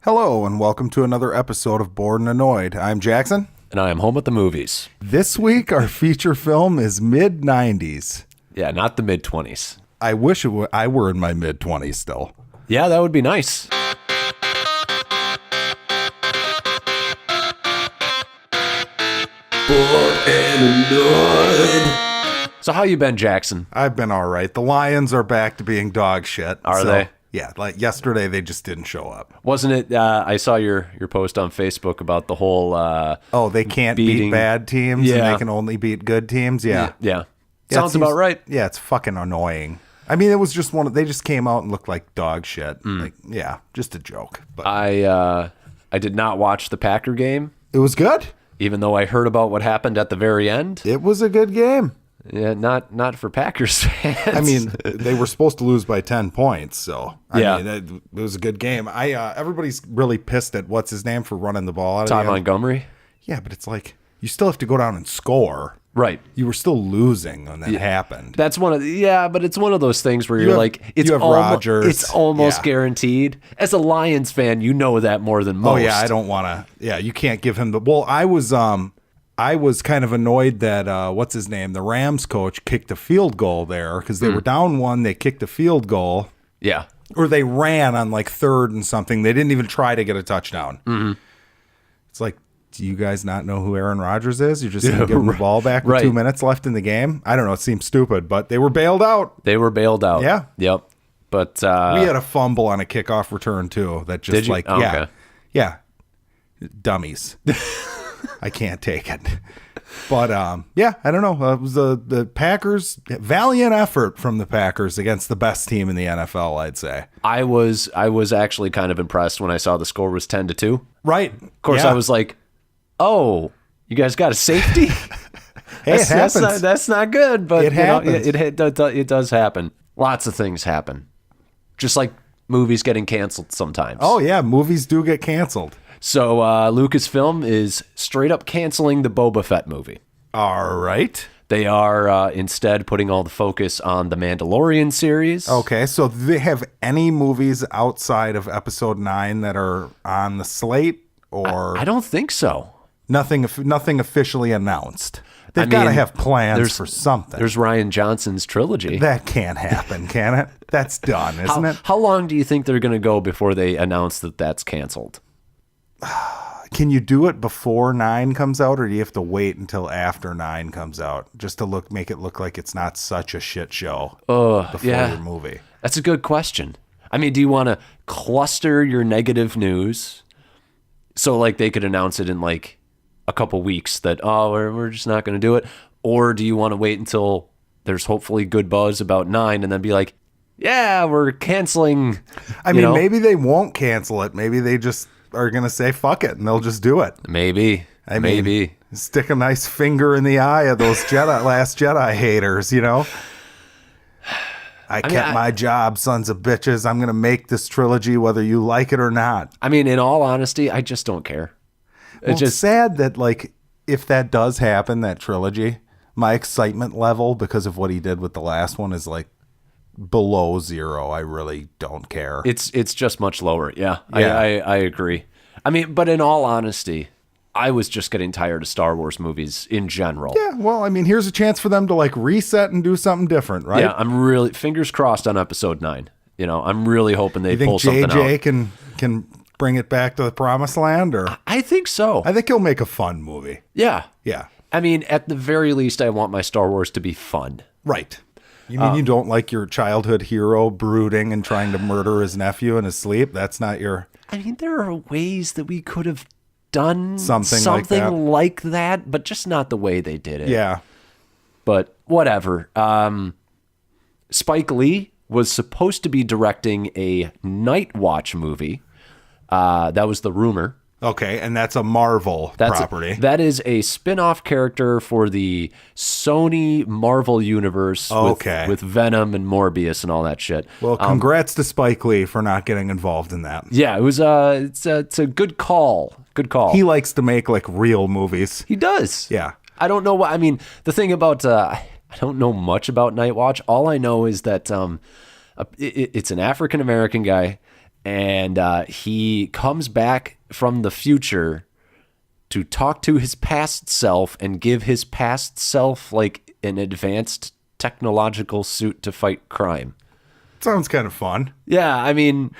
Hello, and welcome to another episode of Bored and Annoyed. I'm Jackson. And I am home at the movies. This week, our feature film is mid-90s. Yeah, not the mid-20s. I wish I were in my mid-20s still. Yeah, that would be nice. Bored and Annoyed. So how you been, Jackson? I've been all right. The Lions are back to being dog shit. Are they? Yeah, like yesterday, they just didn't show up. Wasn't it? I saw your post on Facebook about the whole. They can't beat bad teams, and they can only beat good teams. Yeah. Sounds about right. Yeah, it's fucking annoying. I mean, it was just they just came out and looked like dog shit. Like, yeah, just a joke. But I did not watch the Packer game. It was good, even though I heard about what happened at the very end. It was a good game. Yeah, not for Packers fans. I mean, they were supposed to lose by 10 points, so I mean, it was a good game. Everybody's really pissed at what's his name for running the ball out of Ty Montgomery. Yeah, but it's like you still have to go down and score. Right. You were still losing when that happened. That's but it's one of those things where it's Rodgers. It's almost guaranteed. As a Lions fan, you know that more than most. Oh yeah, I don't want to. Yeah, you can't give him the. Well, I was kind of annoyed that, what's his name? The Rams coach kicked a field goal there because they were down one. They kicked a field goal. Yeah. Or they ran on like third and something. They didn't even try to get a touchdown. Mm-hmm. It's like, do you guys not know who Aaron Rodgers is? You're just going to give him the ball back with 2 minutes left in the game? I don't know. It seems stupid, but they were bailed out. Yeah. Yep. But we had a fumble on a kickoff return too. That just yeah. Dummies. I can't take it. But, I don't know. It was the Packers, valiant effort from the Packers against the best team in the NFL, I'd say. I was actually kind of impressed when I saw the score was 10-2. Right. Of course, I was like, oh, you guys got a safety? Hey, it happens. That's not good, but it happens. It does happen. Lots of things happen. Just like movies getting canceled sometimes. Oh, yeah. Movies do get canceled. So Lucasfilm is straight up canceling the Boba Fett movie. All right. They are instead putting all the focus on the Mandalorian series. Okay, so do they have any movies outside of Episode 9 that are on the slate? Or I don't think so. Nothing officially announced. They've got to have plans for something. There's Rian Johnson's trilogy. That can't happen, can it? That's done, isn't it? How long do you think they're going to go before they announce that that's canceled? Can you do it before 9 comes out, or do you have to wait until after 9 comes out just to make it look like it's not such a shit show before your movie? That's a good question. I mean, do you want to cluster your negative news so like they could announce it in like a couple weeks that, we're just not going to do it? Or do you want to wait until there's hopefully good buzz about 9 and then be like, yeah, we're canceling? I mean, maybe they won't cancel it. Maybe they just are going to say fuck it and they'll just do it. Maybe. Maybe. Stick a nice finger in the eye of those Last Jedi haters, you know? I kept my job, sons of bitches. I'm going to make this trilogy whether you like it or not. I mean, in all honesty, I just don't care. It's just sad that, like, if that does happen, that trilogy, my excitement level because of what he did with the last one is, like, below zero. I really don't care. It's just much lower. Yeah. I agree. I mean, but in all honesty, I was just getting tired of Star Wars movies in general. Yeah. Well, I mean, here's a chance for them to like reset and do something different, right? Yeah. I'm really fingers crossed on Episode 9. You know, I'm really hoping they pull something out. JJ can bring it back to the promised land, or I think so. I think he'll make a fun movie. Yeah. Yeah. I mean, at the very least, I want my Star Wars to be fun. Right. You mean you don't like your childhood hero brooding and trying to murder his nephew in his sleep? That's not your... I mean, there are ways that we could have done something like that, but just not the way they did it. Yeah. But whatever. Spike Lee was supposed to be directing a Nightwatch movie. That was the rumor. Okay, and that's a Marvel property. That is a spin-off character for the Sony Marvel universe with Venom and Morbius and all that shit. Well, congrats to Spike Lee for not getting involved in that. Yeah, it was it's a good call. Good call. He likes to make like real movies. He does. Yeah. I don't know what I mean, the thing about I don't know much about Nightwatch. All I know is that it's an African American guy and he comes back from the future to talk to his past self and give his past self like an advanced technological suit to fight crime. Sounds kind of fun. Yeah, I mean,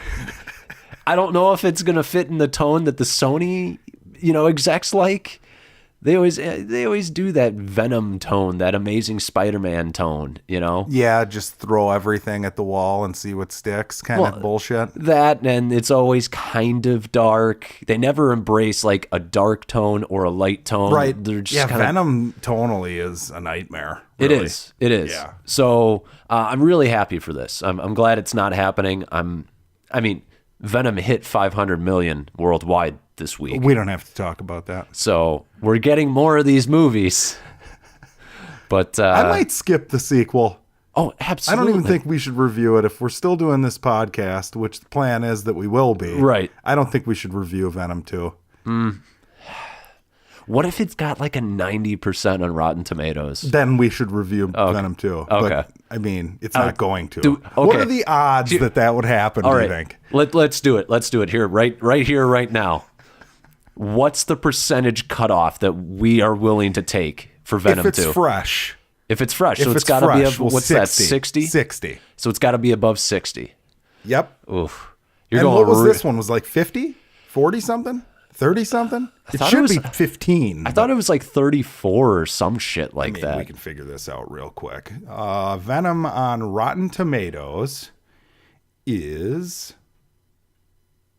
I don't know if it's going to fit in the tone that the Sony, execs like. They always do that Venom tone, that Amazing Spider-Man tone, Yeah, just throw everything at the wall and see what sticks kind of bullshit. That, and it's always kind of dark. They never embrace like a dark tone or a light tone. Right. They're just Venom tonally is a nightmare. Really. It is. Yeah. So I'm really happy for this. I'm glad it's not happening. Venom hit 500 million worldwide this week. We don't have to talk about that. So we're getting more of these movies. But I might skip the sequel. Oh, absolutely. I don't even think we should review it if we're still doing this podcast, which the plan is that we will be. Right. I don't think we should review Venom 2. What if it's got like a 90% on Rotten Tomatoes? Then we should review Venom 2. Okay. But, it's not going to. Okay. What are the odds that would happen, do you think? Let's do it. Let's do it here, right here, right now. What's the percentage cutoff that we are willing to take for Venom 2? If it's fresh. If it's fresh. So it's got to be, what's 60, that, 60? 60. So it's got to be above 60. Yep. Oof. What was this one? Was like 50? 40-something? 30-something? It should be 15. I thought it was like 34 or some shit like that. We can figure this out real quick. Venom on Rotten Tomatoes is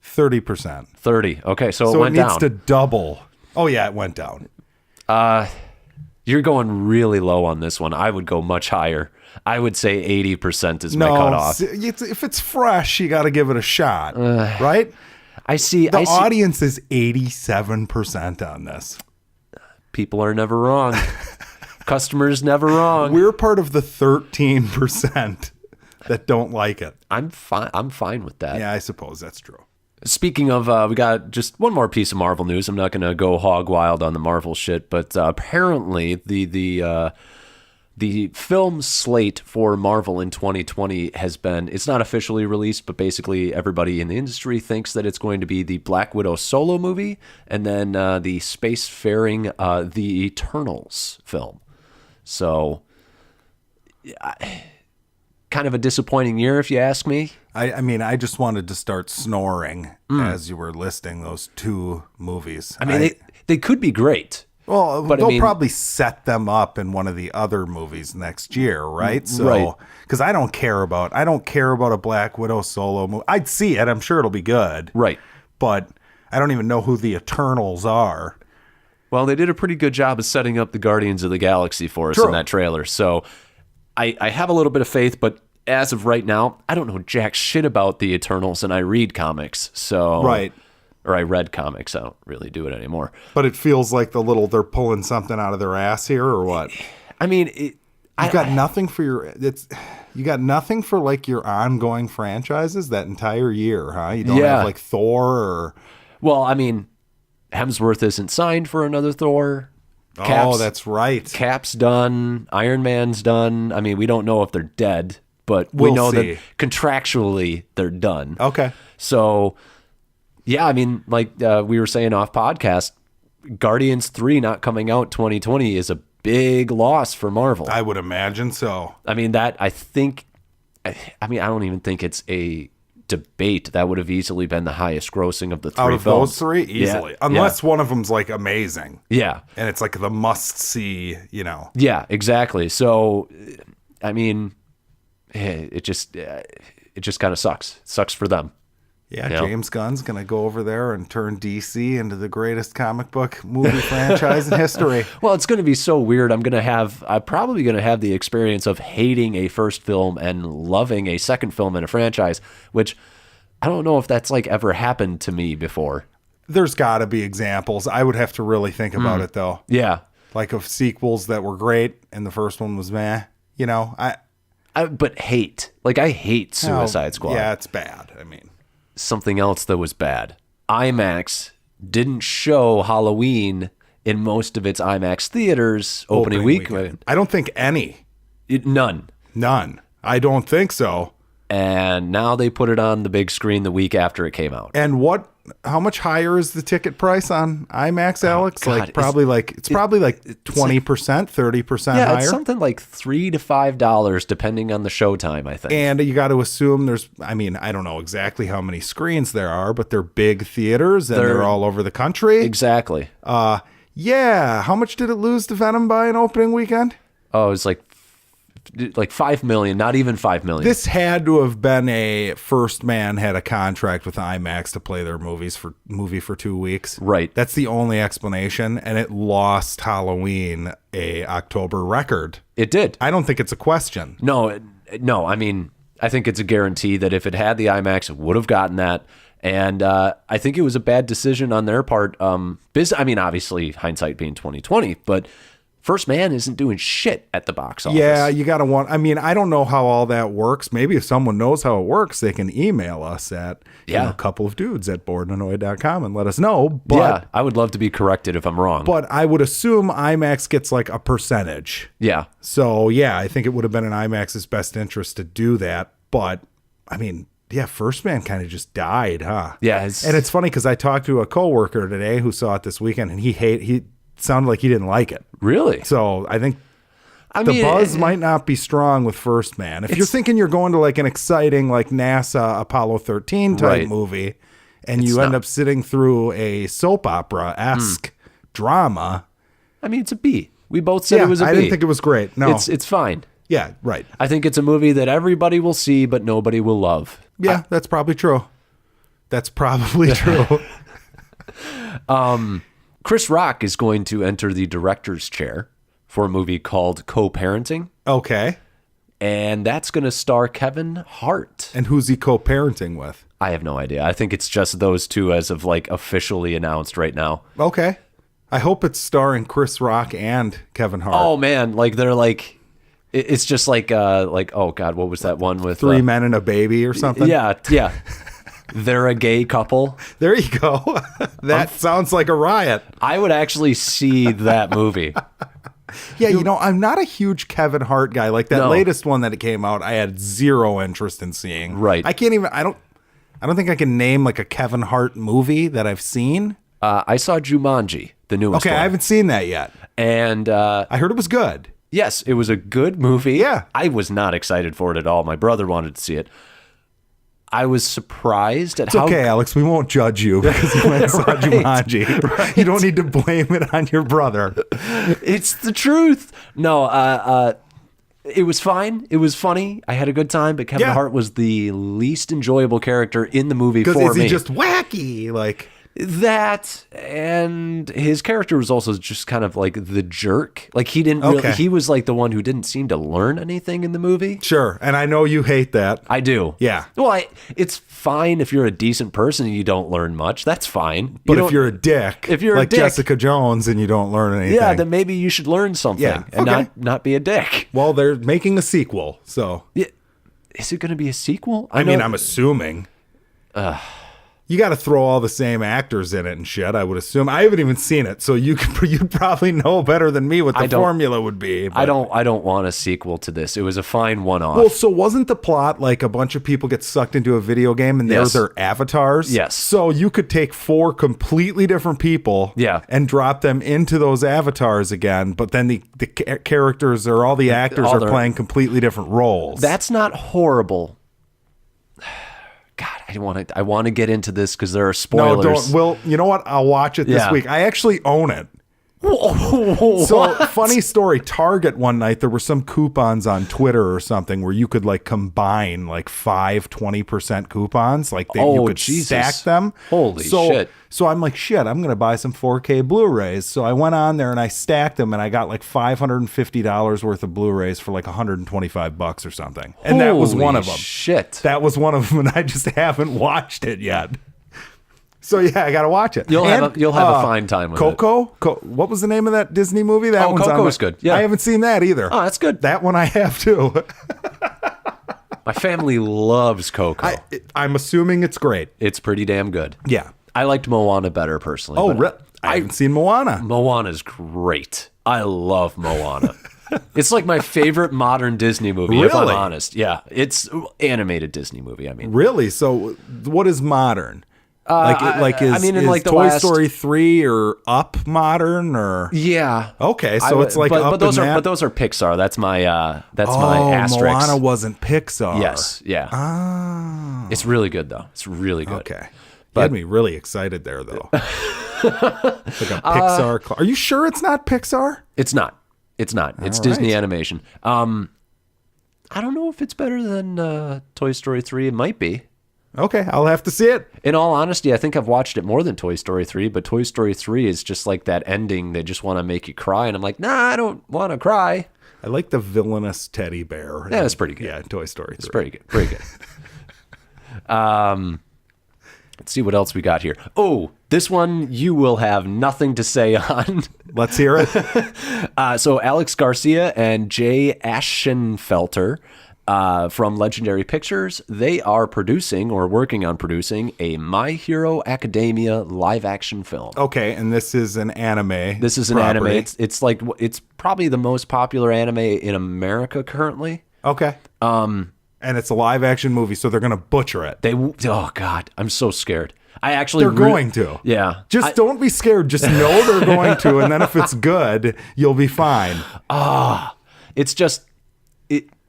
30%. 30. Okay, so it went down. So it needs to double. Oh, yeah, it went down. You're going really low on this one. I would go much higher. I would say 80% is my cutoff. If it's fresh, you got to give it a shot, right? I see. The audience is 87% on this. People are never wrong. Customers never wrong. We're part of the 13% that don't like it. I'm fine with that. Yeah, I suppose that's true. Speaking of, we got just one more piece of Marvel news. I'm not going to go hog wild on the Marvel shit, but apparently the film slate for Marvel in 2020 it's not officially released, but basically everybody in the industry thinks that it's going to be the Black Widow solo movie and then the spacefaring The Eternals film. So, kind of a disappointing year, if you ask me. I just wanted to start snoring as you were listing those two movies. They could be great. Well, but they'll probably set them up in one of the other movies next year, right? So, because I don't care about a Black Widow solo movie. I'd see it. I'm sure it'll be good. Right. But I don't even know who the Eternals are. Well, they did a pretty good job of setting up the Guardians of the Galaxy for us in that trailer. So I have a little bit of faith, but as of right now, I don't know jack shit about the Eternals, and I read comics. So or I read comics. I don't really do it anymore. But it feels like they're pulling something out of their ass here, or what? You got nothing for like your ongoing franchises that entire year, huh? You don't have like Thor or. Well, Hemsworth isn't signed for another Thor. That's right. Cap's done. Iron Man's done. We don't know if they're dead, but we know that contractually they're done. Okay. So. Yeah, we were saying off podcast, Guardians 3 not coming out 2020 is a big loss for Marvel. I would imagine so. I don't even think it's a debate. That would have easily been the highest grossing of the three out of films. Those three? Easily. Unless one of them's like amazing. Yeah. And it's like the must see, Yeah, exactly. So, it just kind of sucks. It sucks for them. Yeah, James Gunn's going to go over there and turn DC into the greatest comic book movie franchise in history. Well, it's going to be so weird. I'm probably going to have the experience of hating a first film and loving a second film in a franchise, which I don't know if that's like ever happened to me before. There's got to be examples. I would have to really think about it, though. Yeah. Like of sequels that were great and the first one was meh. But hate. Like, I hate Suicide Squad. Yeah, it's bad. Something else that was bad. IMAX didn't show Halloween in most of its IMAX theaters opening weekend. I don't think any. None. I don't think so. And now they put it on the big screen the week after it came out. And how much higher is the ticket price on IMAX, Alex? God, it's probably like 20%, 30% higher. It's something like $3 to $5 depending on the showtime, I think. And you got to assume I don't know exactly how many screens there are, but they're big theaters and they're all over the country. Exactly. Yeah. How much did it lose to Venom by an opening weekend? Oh, it's like 5 million, not even 5 million. This had to have been a First Man had a contract with IMAX to play their movie for 2 weeks. Right. That's the only explanation. And it lost Halloween a October record. It did. I don't think it's a question. No. I mean, I think it's a guarantee that if it had the IMAX, it would have gotten that. And I think it was a bad decision on their part. Obviously, hindsight being 2020, but First Man isn't doing shit at the box office. Yeah, you got to I don't know how all that works. Maybe if someone knows how it works, they can email us at a couple of dudes at boredandanoid.com and let us know. But, yeah, I would love to be corrected if I'm wrong. But I would assume IMAX gets like a percentage. Yeah. So, yeah, I think it would have been in IMAX's best interest to do that. But, I mean, yeah, First Man kind of just died, huh? Yeah. And it's funny because I talked to a coworker today who saw it this weekend, and he sounded like he didn't like it. Really? So I think the buzz might not be strong with First Man. If you're thinking you're going to like an exciting like NASA Apollo 13 type movie and you end up sitting through a soap opera-esque drama. I mean, it's a B. We both said it was a B. I didn't think it was great. No. It's fine. Yeah, right. I think it's a movie that everybody will see, but nobody will love. Yeah, that's probably true. That's probably true. Chris Rock is going to enter the director's chair for a movie called Co-Parenting. Okay. And that's going to star Kevin Hart. And who's he co-parenting with? I have no idea. I think it's just those two as of like officially announced right now. Okay. I hope it's starring Chris Rock and Kevin Hart. Oh man, like they're like, it's just like oh God, what was that one with Three Men and a Baby or something? Yeah. They're a gay couple. There you go. That sounds like a riot. I would actually see that movie. Yeah, I'm not a huge Kevin Hart guy. Like that latest one that it came out, I had zero interest in seeing. Right. I don't think I can name like a Kevin Hart movie that I've seen. I saw Jumanji, the newest one. I haven't seen that yet. And I heard it was good. Yes, it was a good movie. Yeah. I was not excited for it at all. My brother wanted to see it. I was surprised at how... It's okay, Alex. We won't judge you because you went and saw Jumanji. Right. You don't need to blame it on your brother. It's the truth. No, it was fine. It was funny. I had a good time, but Kevin Hart was the least enjoyable character in the movie for me. Because is he just wacky? Like... That, and his character was also just kind of like the jerk. Like he didn't really, he was like the one who didn't seem to learn anything in the movie. Sure. And I know you hate that. I do. Yeah. Well, it's fine if you're a decent person and you don't learn much. That's fine. But if you're a dick, like Jessica Jones, and you don't learn anything. Yeah, then maybe you should learn something and not be a dick. Well, they're making a sequel, so. Yeah. Is it going to be a sequel? I mean, I'm assuming. You got to throw all the same actors in it and shit, I would assume. I haven't even seen it, so you probably know better than me what the formula would be. But. I don't want a sequel to this. It was a fine one-off. Well, so wasn't the plot like a bunch of people get sucked into a video game and they're their avatars? Yes. So you could take 4 completely different people and drop them into those avatars again, but then the characters or all the actors are playing completely different roles. That's not horrible. God, I want to get into this because there are spoilers. No, don't. Well, you know what? I'll watch it this week. I actually own it. So, funny story. Target one night, there were some coupons on Twitter or something where you could like combine like 20% coupons. Like you could stack them. Holy shit. So I'm like, shit, I'm going to buy some 4K Blu-rays. So I went on there and I stacked them and I got like $550 worth of Blu-rays for like $125 or something. And that was one of them. Shit. That was one of them, and I just haven't watched it yet. So yeah, I gotta watch it. You'll have a fine time with Coco? What was the name of that Disney movie? That one's Coco was good. Yeah, I haven't seen that either. Oh, that's good. That one I have too. My family loves Coco. I'm assuming it's great. It's pretty damn good. Yeah, I liked Moana better personally. Oh, I haven't seen Moana. Moana's great. I love Moana. It's like my favorite modern Disney movie, Really? if I'm honest. Yeah, it's animated Disney movie. I mean, Really? So, what is modern? Is the Toy last... Story 3 or Up modern or? Yeah. Okay, so it's like but Up those and are that? but those are Pixar. That's my asterisk. Moana wasn't Pixar. Yes. Yeah. Ah. It's really good though. It's really good. Okay. You had me really excited there though. Like a Pixar. Are you sure it's not Pixar? It's not. It's not. It's Disney animation. I don't know if it's better than Toy Story 3. It might be. Okay, I'll have to see it. In all honesty, I think I've watched it more than Toy Story 3, but Toy Story 3 is just like that ending. They just want to make you cry, and I'm like, nah, I don't want to cry. I like the villainous teddy bear. Yeah, that's pretty good. Yeah, Toy Story 3. It's pretty good. Pretty good. Let's see what else we got here. Oh, this one you will have nothing to say on. Let's hear it. So Alex Garcia and Jay Ashenfelter from Legendary Pictures, they are producing or working on producing a My Hero Academia live-action film. Okay, and this is an anime. This is an anime. It's probably the most popular anime in America currently. Okay. And it's a live-action movie, so they're going to butcher it. Oh, God. I'm so scared. They're going to. Yeah. Just don't be scared. Just know they're going to, and then if it's good, you'll be fine. It's just...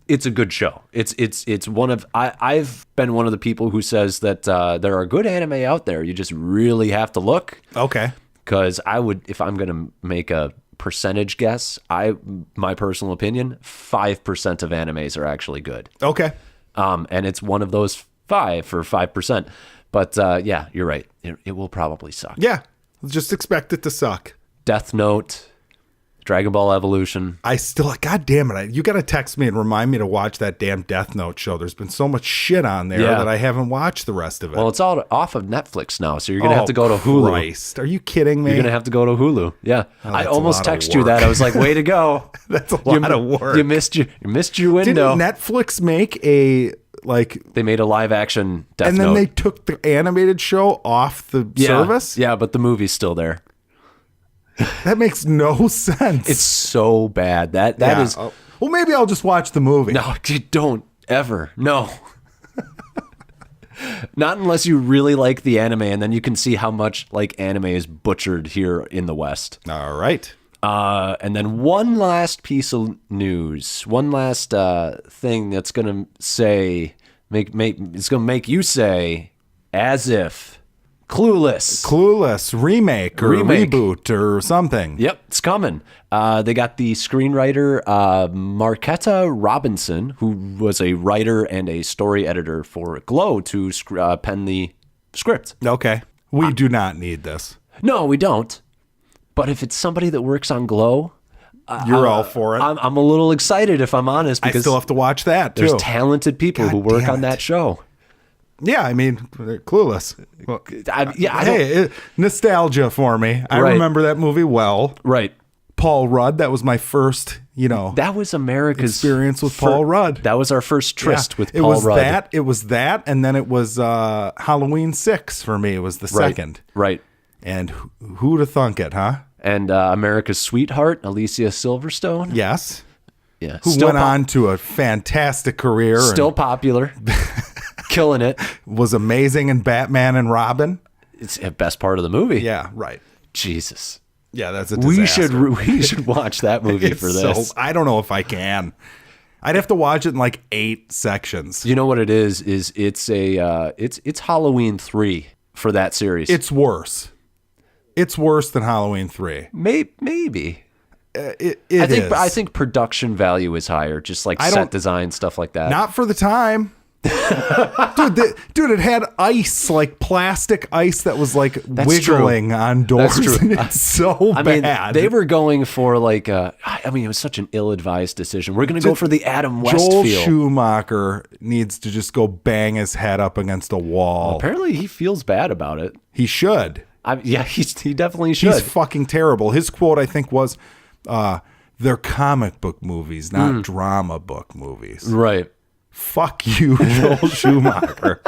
It's a good show. It's one of... I've been one of the people who says that there are good anime out there. You just really have to look. Okay. Because I would... If I'm going to make a percentage guess, my personal opinion, 5% of animes are actually good. Okay. And it's one of those 5%. But yeah, you're right. It will probably suck. Yeah. Just expect it to suck. Death Note, Dragon Ball Evolution. God damn it. You got to text me and remind me to watch that damn Death Note show. There's been so much shit on there that I haven't watched the rest of it. Well, it's all off of Netflix now, so you're going to have to go to Hulu. Christ. Are you kidding me? You're going to have to to Hulu. Yeah. I almost texted you that. I was like, way to go. That's a lot of work. You missed your window. Didn't Netflix make they made a live action Death Note. And then they took the animated show off the service? Yeah, but the movie's still there. That makes no sense. It's so bad. That is... Well, maybe I'll just watch the movie. No, you don't ever. No. Not unless you really like the anime, and then you can see how much anime is butchered here in the West. All right. And then one last piece of news. One last thing that's going to say... it's going to make you say, as if... Clueless remake or reboot or something. Yep, it's coming. They got the screenwriter Marquetta Robinson, who was a writer and a story editor for Glow, to pen the script. Okay. We do not need this. No, we don't. But if it's somebody that works on Glow... You're all for it. I'm a little excited, if I'm honest, because I still have to watch that, too. There's talented people who work on that show. Yeah, I mean, Clueless. Well, nostalgia for me. I remember that movie well. Right. Paul Rudd, that was my first, that was America's experience with Paul Rudd. That was our first tryst with Paul Rudd. It was that, and then it was Halloween 6 for me. It was the second. Right. And who'd have thunk it, huh? And America's Sweetheart, Alicia Silverstone. Yes. Yeah. Who went on to a fantastic career. Still popular. Killing it. Was amazing in Batman and Robin. It's the best part of the movie. Yeah, right. Jesus. Yeah, that's a disaster. We should watch that movie for this. I don't know if I can. I'd have to watch it in 8 sections. You know what it is it's Halloween 3 for that series. It's worse. It's worse than Halloween 3. Maybe. I think production value is higher, just set design, stuff like that. Not for the time. Dude, it had ice, plastic ice that was wiggling on doors. That's true. It's so bad. They were going for it was such an ill-advised decision. We're going to go for the Adam West Joel feel. Schumacher needs to just go bang his head up against a wall. Well, apparently he feels bad about it. He should. He definitely should. He's fucking terrible. His quote, I think, was, they're comic book movies, not drama book movies. Right. Fuck you, Joel Schumacher.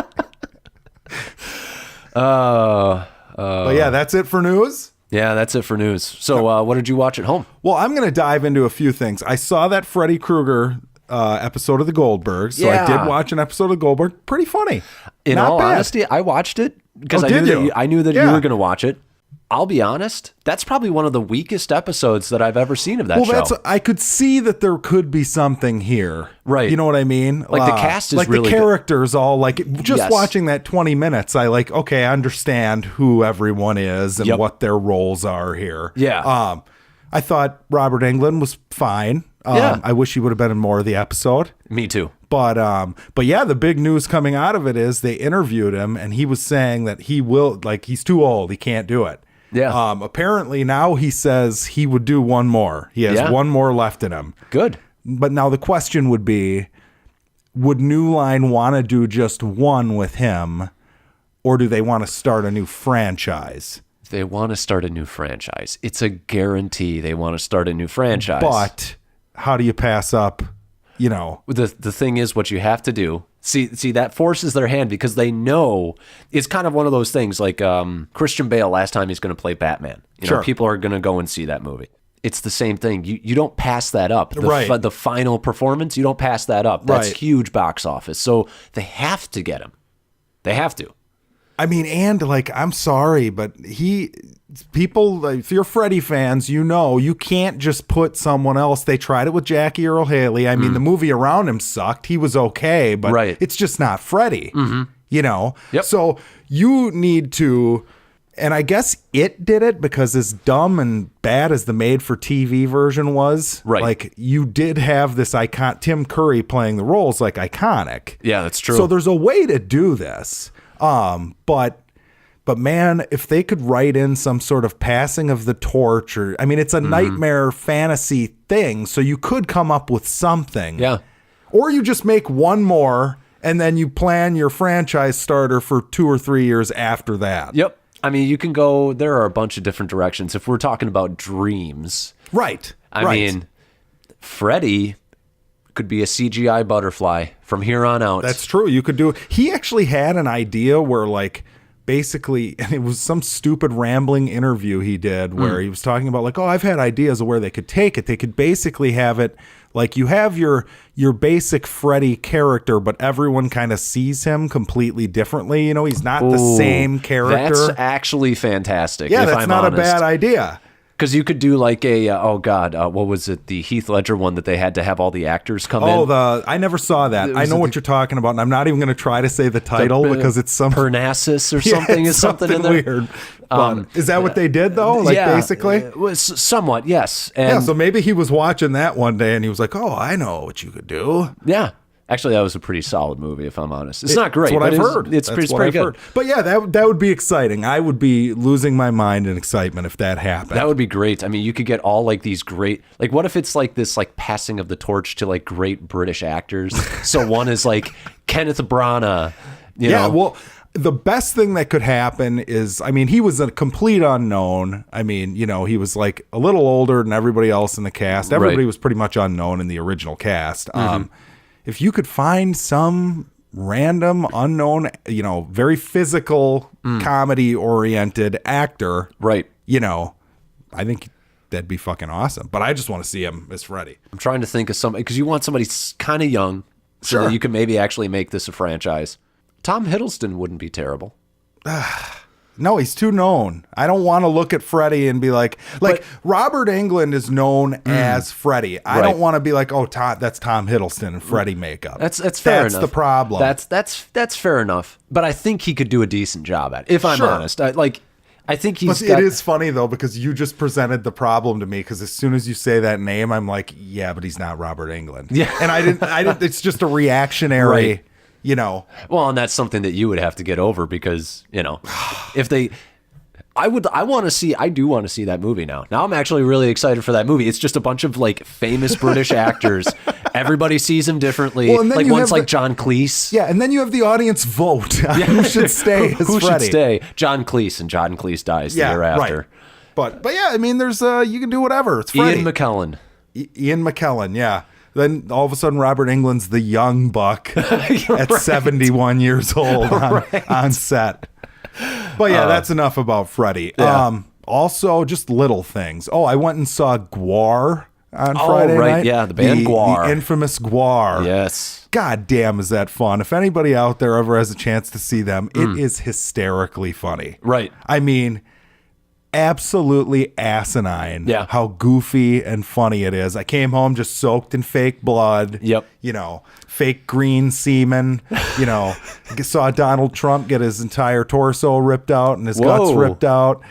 But yeah, that's it for news. Yeah, that's it for news. So what did you watch at home? Well, I'm going to dive into a few things. I saw that Freddy Krueger episode of the Goldbergs. So I did watch an episode of Goldberg. Pretty funny. In all honesty, I watched it because I knew that you were going to watch it. I'll be honest, that's probably one of the weakest episodes that I've ever seen of that show. I could see that there could be something here. Right. You know what I mean? Like the cast is like really the characters good. All like just watching that 20 minutes, I understand who everyone is and what their roles are here. Yeah. I thought Robert Englund was fine. I wish he would have been in more of the episode. Me too. But yeah, the big news coming out of it is they interviewed him and he was saying that he's too old. He can't do it. Yeah. Apparently now he says he would do one more. He has one more left in him. Good. But now the question would be, would New Line want to do just one with him, or do they want to start a new franchise? They want to start a new franchise. It's a guarantee they want to start a new franchise. But how do you pass up, The thing is, what you have to do, see that forces their hand because they know it's kind of one of those things like Christian Bale last time he's going to play Batman. People are going to go and see that movie. It's the same thing. You don't pass that up. The final performance, you don't pass that up. That's huge box office. So they have to get him. They have to. I mean, and I'm sorry, but people, if you're Freddy fans, you can't just put someone else. They tried it with Jackie Earle Haley. I mean, the movie around him sucked. He was okay, but it's just not Freddy, Yep. So you need to, and I guess it did it because as dumb and bad as the made-for-TV version was, you did have this icon, Tim Curry playing the roles iconic. Yeah, that's true. So there's a way to do this. But man, if they could write in some sort of passing of the torch, it's a nightmare fantasy thing, so you could come up with something. Yeah. Or you just make one more and then you plan your franchise starter for 2 or 3 years after that. Yep. I mean, you can go, there are a bunch of different directions. If we're talking about dreams. Right. I mean, Freddy could be a CGI butterfly from here on out. That's true. You could do it. He actually had an idea where basically, and it was some stupid rambling interview he did where he was talking about I've had ideas of where they could take it. They could basically have it you have your basic Freddy character, but everyone kind of sees him completely differently. He's not the same character. That's actually fantastic. Yeah, if that's I'm not honest. a bad idea. Because you could do what was it? The Heath Ledger one that they had to have all the actors come in. I never saw that. I know what you're talking about, and I'm not even going to try to say the title because it's some Parnassus or something is something in there. Weird. Is that what they did though? Basically, somewhat, yes. And so maybe he was watching that one day and he was like, "Oh, I know what you could do." Yeah. Actually, that was a pretty solid movie, if I'm honest. It's not great. That's what I've heard. It's pretty good. But yeah, that would be exciting. I would be losing my mind in excitement if that happened. That would be great. I mean, you could get all these great, what if it's this passing of the torch to great British actors? So one is Kenneth Branagh. You know? Well, the best thing that could happen is, he was a complete unknown. He was a little older than everybody else in the cast. Everybody was pretty much unknown in the original cast. If you could find some random, unknown, very physical, comedy-oriented actor, I think that'd be fucking awesome. But I just want to see him as Freddy. I'm trying to think of somebody, because you want somebody kind of young so that you can maybe actually make this a franchise. Tom Hiddleston wouldn't be terrible. No, he's too known. I don't want to look at Freddy and be like Robert Englund is known as Freddy. I don't want to be like, that's Tom Hiddleston in Freddy makeup. That's fair enough. That's the problem. That's fair enough. But I think he could do a decent job at it, if I'm honest. I think he's. But it is funny though, because you just presented the problem to me. Because as soon as you say that name, I'm like, yeah, but he's not Robert Englund. Yeah, and I didn't. It's just a reactionary. Right. Well, and that's something that you would have to get over because, if they, I do want to see that movie now. Now I'm actually really excited for that movie. It's just a bunch of famous British actors. Everybody sees him differently. Well, and then one's John Cleese. Yeah, and then you have the audience vote on who should stay as who Freddy. Should stay? John Cleese, and John Cleese dies the year after. Right. But yeah, there's you can do whatever. It's Freddy. Ian McKellen. Ian McKellen, yeah. Then all of a sudden, Robert Englund's the young buck at 71 years old on set. But yeah, that's enough about Freddy. Yeah. Also, just little things. Oh, I went and saw Gwar on Friday night. Yeah, the band Gwar. The infamous Gwar. Yes. God damn, is that fun. If anybody out there ever has a chance to see them, it is hysterically funny. Right. I mean, absolutely asinine how goofy and funny it is. I came home just soaked in fake blood. Yep. You know, fake green semen. You know, saw Donald Trump get his entire torso ripped out and his guts ripped out.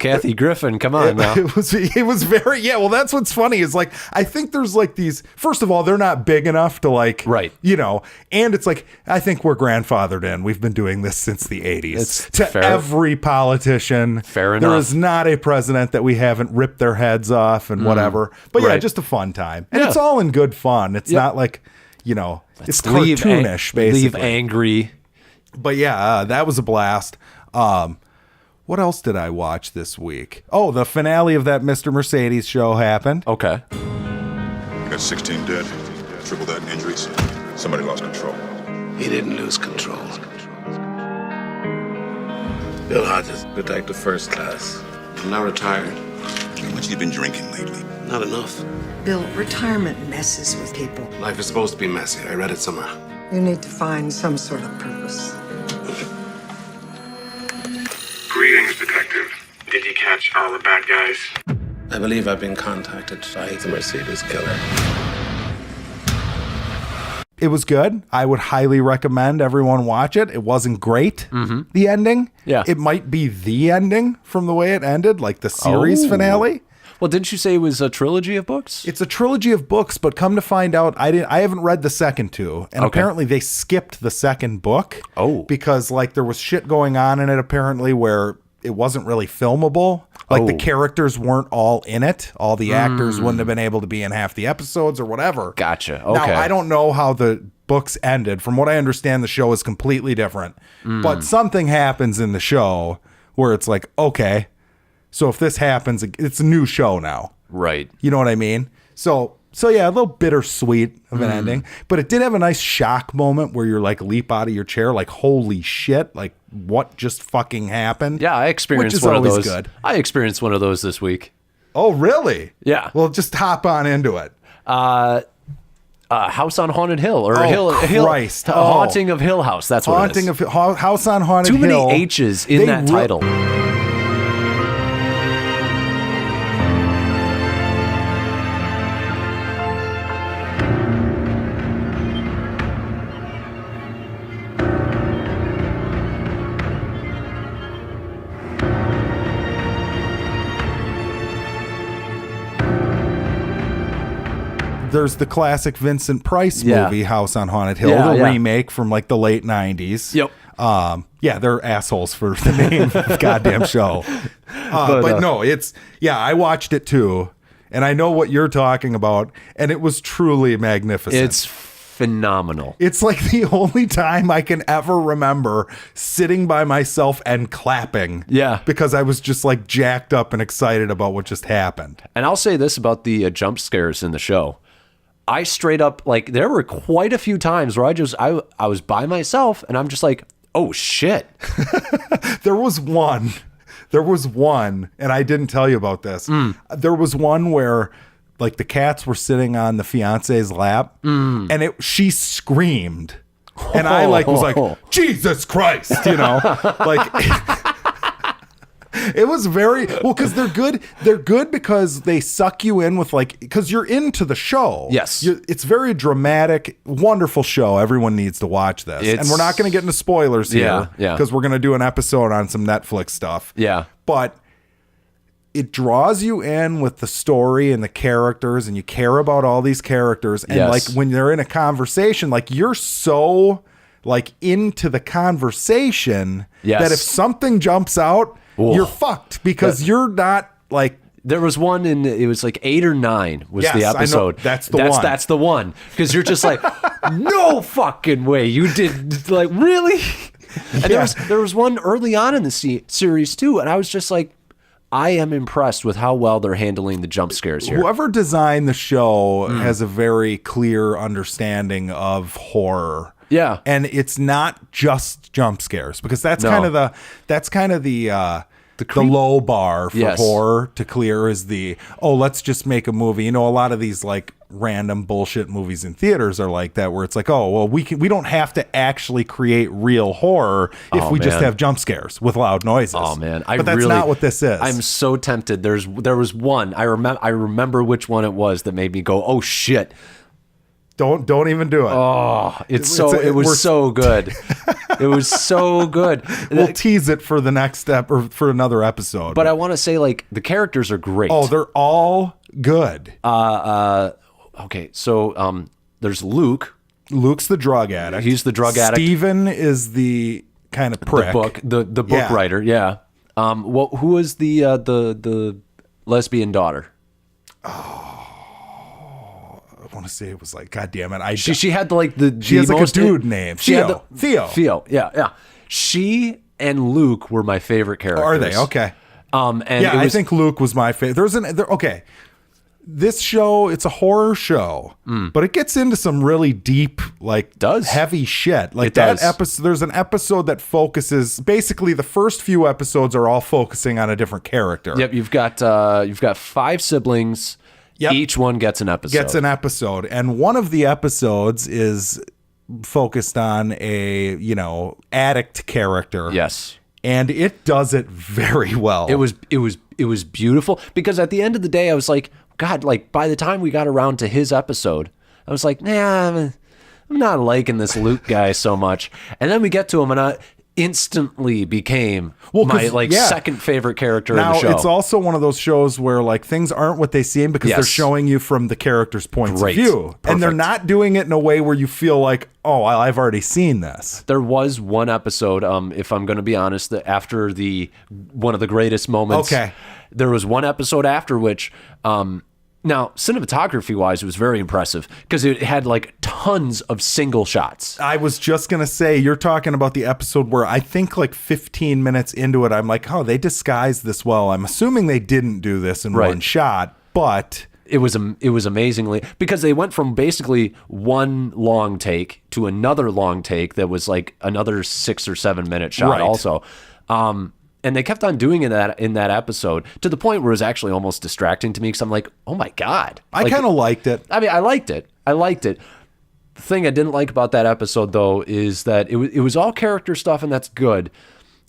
Kathy Griffin, come on now. It was very, well, that's what's funny is like, I think there's like these, first of all, they're not big enough to like, you know, and it's like, I think we're grandfathered in. We've been doing this since the 80s. It's to fair. Every politician. Fair enough. There is not a president that we haven't ripped their heads off and whatever. But yeah, just a fun time. And it's all in good fun. It's not like, you know, it's cartoonish, basically. Leave angry. But yeah, that was a blast. What else did I watch this week? Oh, the finale of that Mr. Mercedes show happened. Okay. Got 16 dead, triple that in injuries. Somebody lost control. He didn't lose control. Bill Hodges, detective first class. I'm now retired. How much you been drinking lately? Not enough. Bill, retirement messes with people. Life is supposed to be messy. I read it somewhere. You need to find some sort of purpose. Greetings, Detective. Did you catch all the bad guys? I believe I've been contacted by the Mercedes killer. It was good. I would highly recommend everyone watch it. It wasn't great, the ending. Yeah. It might be the ending from the way it ended, like the series finale. Well, didn't you say it was a trilogy of books? It's a trilogy of books, but come to find out, I haven't read the second two, and apparently they skipped the second book. Because like there was shit going on in it apparently where it wasn't really filmable. Like the characters weren't all in it. All the actors wouldn't have been able to be in half the episodes or whatever. Gotcha. Okay. Now I don't know how the books ended. From what I understand, the show is completely different. But something happens in the show where it's like, okay, so if this happens, it's a new show now. Right. You know what I mean? So yeah, a little bittersweet of an ending, but it did have a nice shock moment where you're like leap out of your chair, like holy shit, like what just fucking happened? Yeah, I experienced one of those. Good. I experienced one of those this week. Oh, really? Yeah. Well, just hop on into it. House on Haunted Hill or Christ. Haunting of Hill House. That's what Haunting it is. of House on Haunted Too Hill. many H's in that title. There's the classic Vincent Price movie, House on Haunted Hill, the remake from like the late 90s. Yep. Yeah, they're assholes for the name of the goddamn show. But no, I watched it too. And I know what you're talking about. And it was truly magnificent. It's phenomenal. It's like the only time I can ever remember sitting by myself and clapping. Yeah. Because I was just like jacked up and excited about what just happened. And I'll say this about the jump scares in the show. I straight up, like, there were quite a few times where I was by myself and I'm just like, oh shit. There was one, and I didn't tell you about this. There was one where like the cats were sitting on the fiance's lap and she screamed. And I like was like, Jesus Christ, you know, like it was very well because they're good. They're good because they suck you in with like because you're into the show. Yes, it's very dramatic, wonderful show. Everyone needs to watch this, and we're not going to get into spoilers here. Because we're going to do an episode on some Netflix stuff. Yeah, but it draws you in with the story and the characters, and you care about all these characters. And like when they're in a conversation, like you're so like into the conversation that if something jumps out. You're fucked because you're not like. There was one it was like 8 or 9 was the episode. That's the one. That's the one because you're just like, no fucking way you did like really. And there was one early on in the series too, and I was just like, I am impressed with how well they're handling the jump scares here. Whoever designed the show has a very clear understanding of horror. Yeah. And it's not just jump scares because that's kind of the the low bar for horror to clear is let's just make a movie. A lot of these like random bullshit movies in theaters are like that, where it's like, we don't have to actually create real horror if we just have jump scares with loud noises. Oh man, but that's not what this is. I'm so tempted. There was one I remember which one it was that made me go, oh shit. Don't even do it. Oh, it was so good. It was so good. We'll tease it for the next step or for another episode. But I want to say, like, the characters are great. Oh, they're all good. Okay, so there's Luke. Luke's the drug addict. He's the drug addict. Steven is the kind of prick. The book writer. Yeah. Who was the lesbian daughter? I want to say it was like, God damn it. She had the she has like a dude name. Theo. Theo. Yeah. She and Luke were my favorite characters. Are they? Okay. I think Luke was my favorite. Okay. This show, it's a horror show, but it gets into some really deep, heavy shit. Like that episode, there's an episode that focuses, basically the first few episodes are all focusing on a different character. Yep. You've got 5 siblings. Yep. Each one gets an episode. And one of the episodes is focused on a, addict character. Yes. And it does it very well. It was beautiful, because at the end of the day I was like, God, like by the time we got around to his episode, I was like, I'm not liking this Luke guy so much. And then we get to him and I instantly became my second favorite character in the show. It's also one of those shows where like things aren't what they seem, because they're showing you from the character's points of view. Perfect. And they're not doing it in a way where you feel like, I've already seen this. There was one episode, if I'm going to be honest, that after one of the greatest moments, there was one episode after which, now, cinematography-wise, it was very impressive because it had like tons of single shots. I was just going to say, you're talking about the episode where I think like 15 minutes into it, I'm like, they disguised this well. I'm assuming they didn't do this in one shot, but... It was amazingly... Because they went from basically one long take to another long take that was like another 6 or 7 minute shot also. And they kept on doing that in that episode to the point where it was actually almost distracting to me, because I'm like, oh my God. I kind of liked it. I mean, I liked it. The thing I didn't like about that episode, though, is that it was all character stuff, and that's good.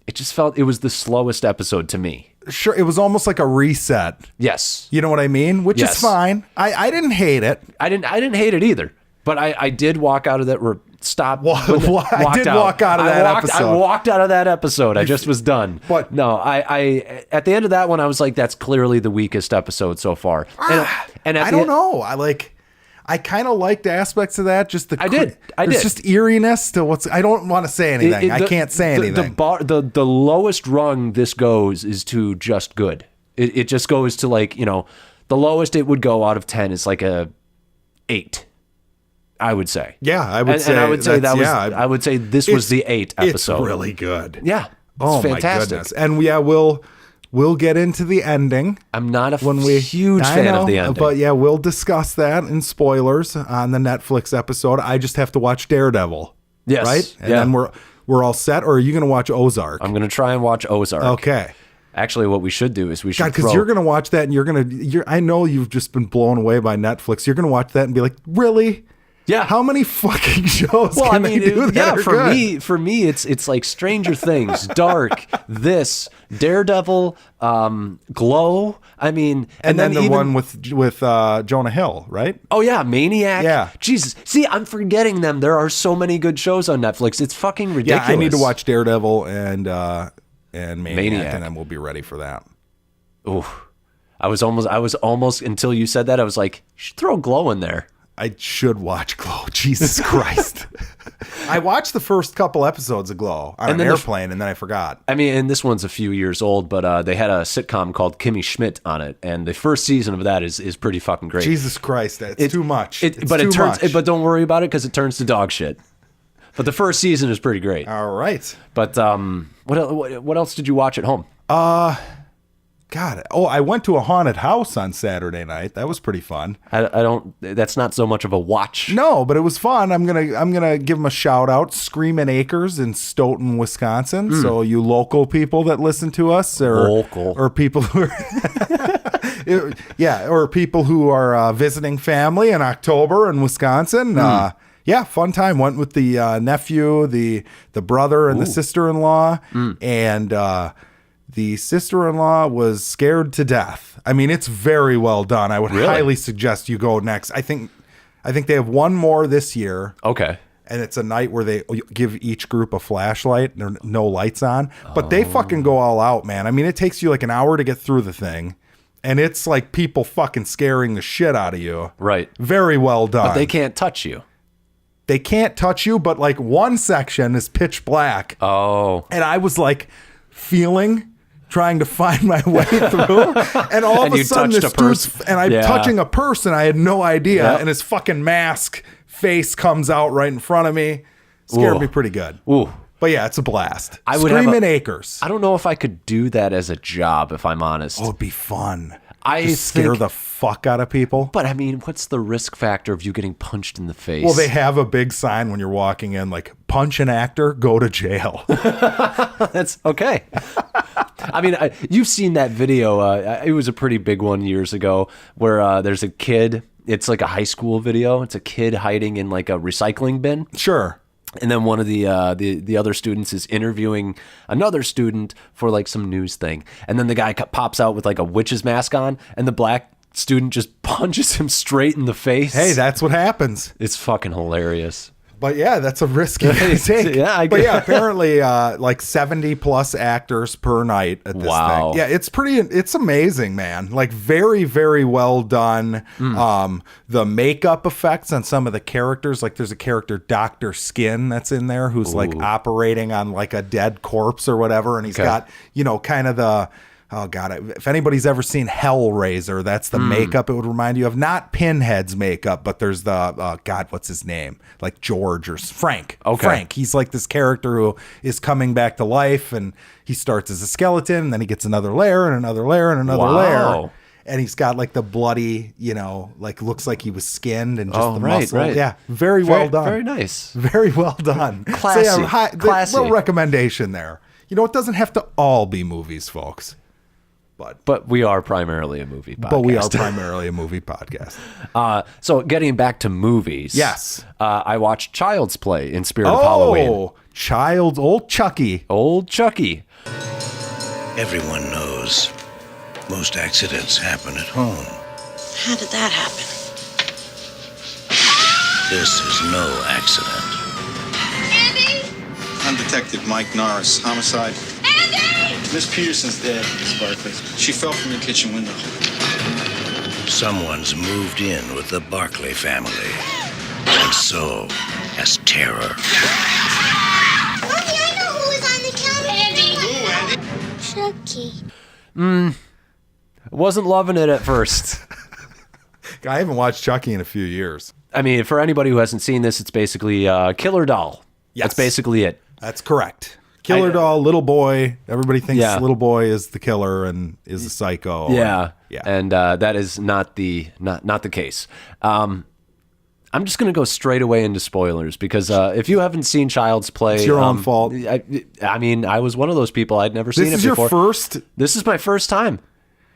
It just felt it was the slowest episode to me. Sure, it was almost like a reset. Yes. You know what I mean? Which is fine. I didn't hate it. I didn't hate it either. But I did walk out of that. I did walk out of that episode. I walked out of that episode. I just was done. But no, I at the end of that one, I was like, that's clearly the weakest episode so far. And I don't know. I kind of liked aspects of that. Just I did. There's just eeriness to what's. I don't want to say anything. I can't say anything. The lowest rung this goes is to just good. It just goes to like, the lowest it would go out of 10 is like a 8. I would say. Yeah, I would say. And I would say that was. I would say this was the 8th episode. It's really good. Yeah. Oh fantastic. My goodness. And we'll get into the ending. I'm not a huge fan of the ending, but we'll discuss that in spoilers on the Netflix episode. I just have to watch Daredevil. Yes. Right. And then we're all set. Or are you going to watch Ozark? I'm going to try and watch Ozark. Okay. Actually, what we should do is because you're going to watch that, and I know you've just been blown away by Netflix. You're going to watch that and be like, really? Yeah. How many fucking shows can they do that? Yeah, for me, it's like Stranger Things, Dark, this, Daredevil, Glow. I mean, and then the one with Jonah Hill, right? Oh yeah, Maniac. Yeah. Jesus. See, I'm forgetting them. There are so many good shows on Netflix. It's fucking ridiculous. Yeah, I need to watch Daredevil and Maniac, and then we'll be ready for that. Ooh. I was almost until you said that, I was like, you should throw Glow in there. I should watch Glow. Jesus Christ. I watched the first couple episodes of Glow on an airplane, and then I forgot. I mean, and this one's a few years old, but they had a sitcom called Kimmy Schmidt on it, and the first season of that is pretty fucking great. Jesus Christ, it's too much. But don't worry about it, because it turns to dog shit. But the first season is pretty great. All right. But what else did you watch at home? God, God. Oh, I went to a haunted house on Saturday night. That was pretty fun. I don't. That's not so much of a watch. No, but it was fun. I'm gonna give them a shout out. Screamin' Acres in Stoughton, Wisconsin. So you local people that listen to us, or people who are or people who are visiting family in October in Wisconsin. Fun time. Went with the nephew, the brother, and the sister-in-law, and. The sister-in-law was scared to death. I mean, it's very well done. I would highly suggest you go next. I think they have one more this year. Okay. And it's a night where they give each group a flashlight. There are no lights on. But they fucking go all out, man. I mean, it takes you like an hour to get through the thing. And it's like people fucking scaring the shit out of you. Right. Very well done. But they can't touch you. They can't touch you, but like one section is pitch black. Oh. And I was like trying to find my way through, and all of a sudden this dude's, and I'm touching a person I had no idea, and his fucking mask face comes out right in front of me. Scared me pretty good. Ooh. But yeah, it's a blast. I would Screamin' Acres. I don't know if I could do that as a job, if I'm honest. Oh, it'd be fun. Just scare the fuck out of people. But I mean, what's the risk factor of you getting punched in the face? Well, they have a big sign when you're walking in, like, punch an actor, go to jail. That's okay. I mean, you've seen that video. It was a pretty big one years ago where there's a kid. It's like a high school video. It's a kid hiding in like a recycling bin. Sure. And then one of the other students is interviewing another student for like some news thing. And then the guy pops out with like a witch's mask on, and the black student just punches him straight in the face. Hey, that's what happens. It's fucking hilarious. But yeah, that's a risk you gotta take. Apparently like 70 plus actors per night at this thing. Yeah, it's amazing, man. Like very, very well done. The makeup effects on some of the characters, like there's a character, Dr. Skin, that's in there who's like operating on like a dead corpse or whatever, and he's got, kind of the oh god, if anybody's ever seen Hellraiser, that's the makeup it would remind you of. Not Pinhead's makeup, but there's the god, what's his name? Like George or Frank. Okay. Frank. He's like this character who is coming back to life, and he starts as a skeleton, and then he gets another layer and another layer and another layer. And he's got like the bloody, like looks like he was skinned and just the muscle. Right. Yeah, very well done. Very nice. Very well done. Classy. So yeah, classy. Little recommendation there. It doesn't have to all be movies, folks. But we are primarily a movie podcast. So getting back to movies. Yes. I watched Child's Play in spirit of Halloween. Oh, old Chucky. Old Chucky. Everyone knows most accidents happen at home. How did that happen? This is no accident. Andy? I'm Detective Mike Norris. Homicide. Andy! Miss Peterson's dead, Miss Barkley. She fell from your kitchen window. Someone's moved in with the Barkley family. And so has terror. Mommy, I know who was on the counter. Andy! Who, Andy? Chucky. Wasn't loving it at first. I haven't watched Chucky in a few years. I mean, for anybody who hasn't seen this, it's basically Killer Doll. Yes. That's basically it. That's correct. Killer doll, little boy. Everybody thinks little boy is the killer and is a psycho. Yeah. And that is not the case. I'm just going to go straight away into spoilers because if you haven't seen Child's Play, it's your own fault. I mean, I was one of those people. I'd never seen it before. This is your first? This is my first time.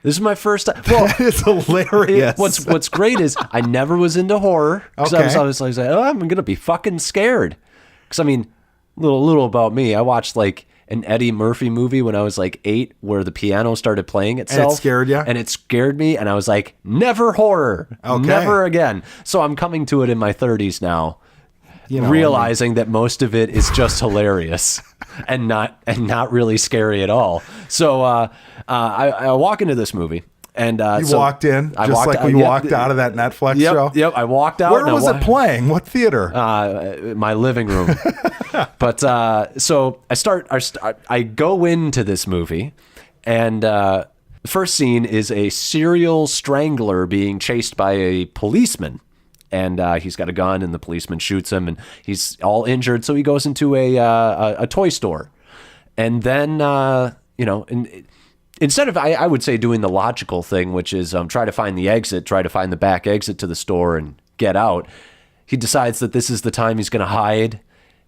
This is my first time. Well, that is hilarious. What's great is I never was into horror. Okay. I was always like, I'm going to be fucking scared. Because, I mean, little about me. I watched like an Eddie Murphy movie when I was like 8 where the piano started playing itself. And it scared you? And it scared me. And I was like, never horror. Okay. Never again. So I'm coming to it in my 30s now. Realizing that most of it is just hilarious and not really scary at all. So I walk into this movie. And you walked in just like we walked out of that Netflix show? Yep, I walked out. Where was it playing? What theater? My living room. But so I go into this movie, and the first scene is a serial strangler being chased by a policeman. And he's got a gun, and the policeman shoots him, and he's all injured. So he goes into a toy store. And then, instead of, I would say, doing the logical thing, which is try to find the exit, try to find the back exit to the store and get out, he decides that this is the time he's going to hide,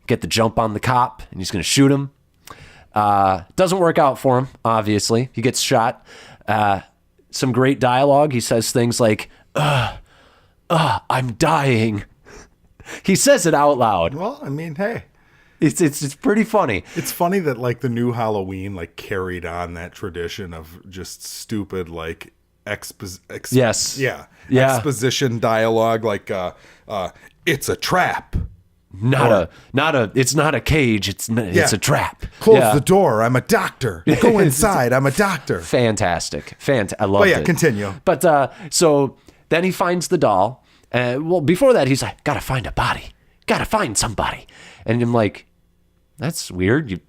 get the jump on the cop, and he's going to shoot him. Doesn't work out for him, obviously. He gets shot. Some great dialogue. He says things like, I'm dying. He says it out loud. Well, I mean, hey. It's pretty funny. It's funny that like the new Halloween like carried on that tradition of just stupid like exposition dialogue like it's a trap. It's not a cage. It's a trap. Close the door. I'm a doctor. Go inside. I'm a doctor. Fantastic. I love it. Continue. But so then he finds the doll. Well, before that, he's like, gotta find a body. Gotta find somebody. And I'm like, that's weird.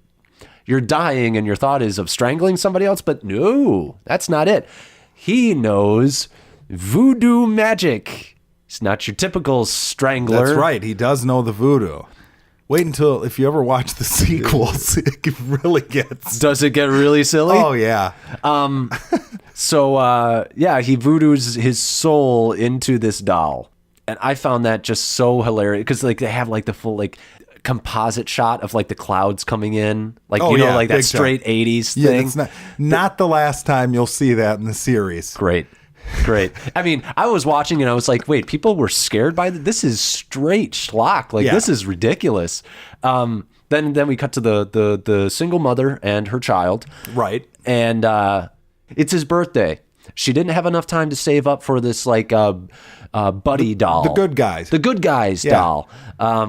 You're dying and your thought is of strangling somebody else, but no, that's not it. He knows voodoo magic. It's not your typical strangler. That's right. He does know the voodoo. Wait until, if you ever watch the sequels, it really gets... Does it get really silly? Oh, yeah. So, he voodoos his soul into this doll. And I found that just so hilarious because like they have like the full like composite shot of like the clouds coming in. Like, like that straight 80s thing. It's not the last time you'll see that in the series. Great. I mean, I was watching and I was like, wait, people were scared by this? This is straight schlock. Like, this is ridiculous. Then we cut to the single mother and her child. Right. And it's his birthday. She didn't have enough time to save up for this, like, buddy doll. The Good Guys. The Good Guys doll,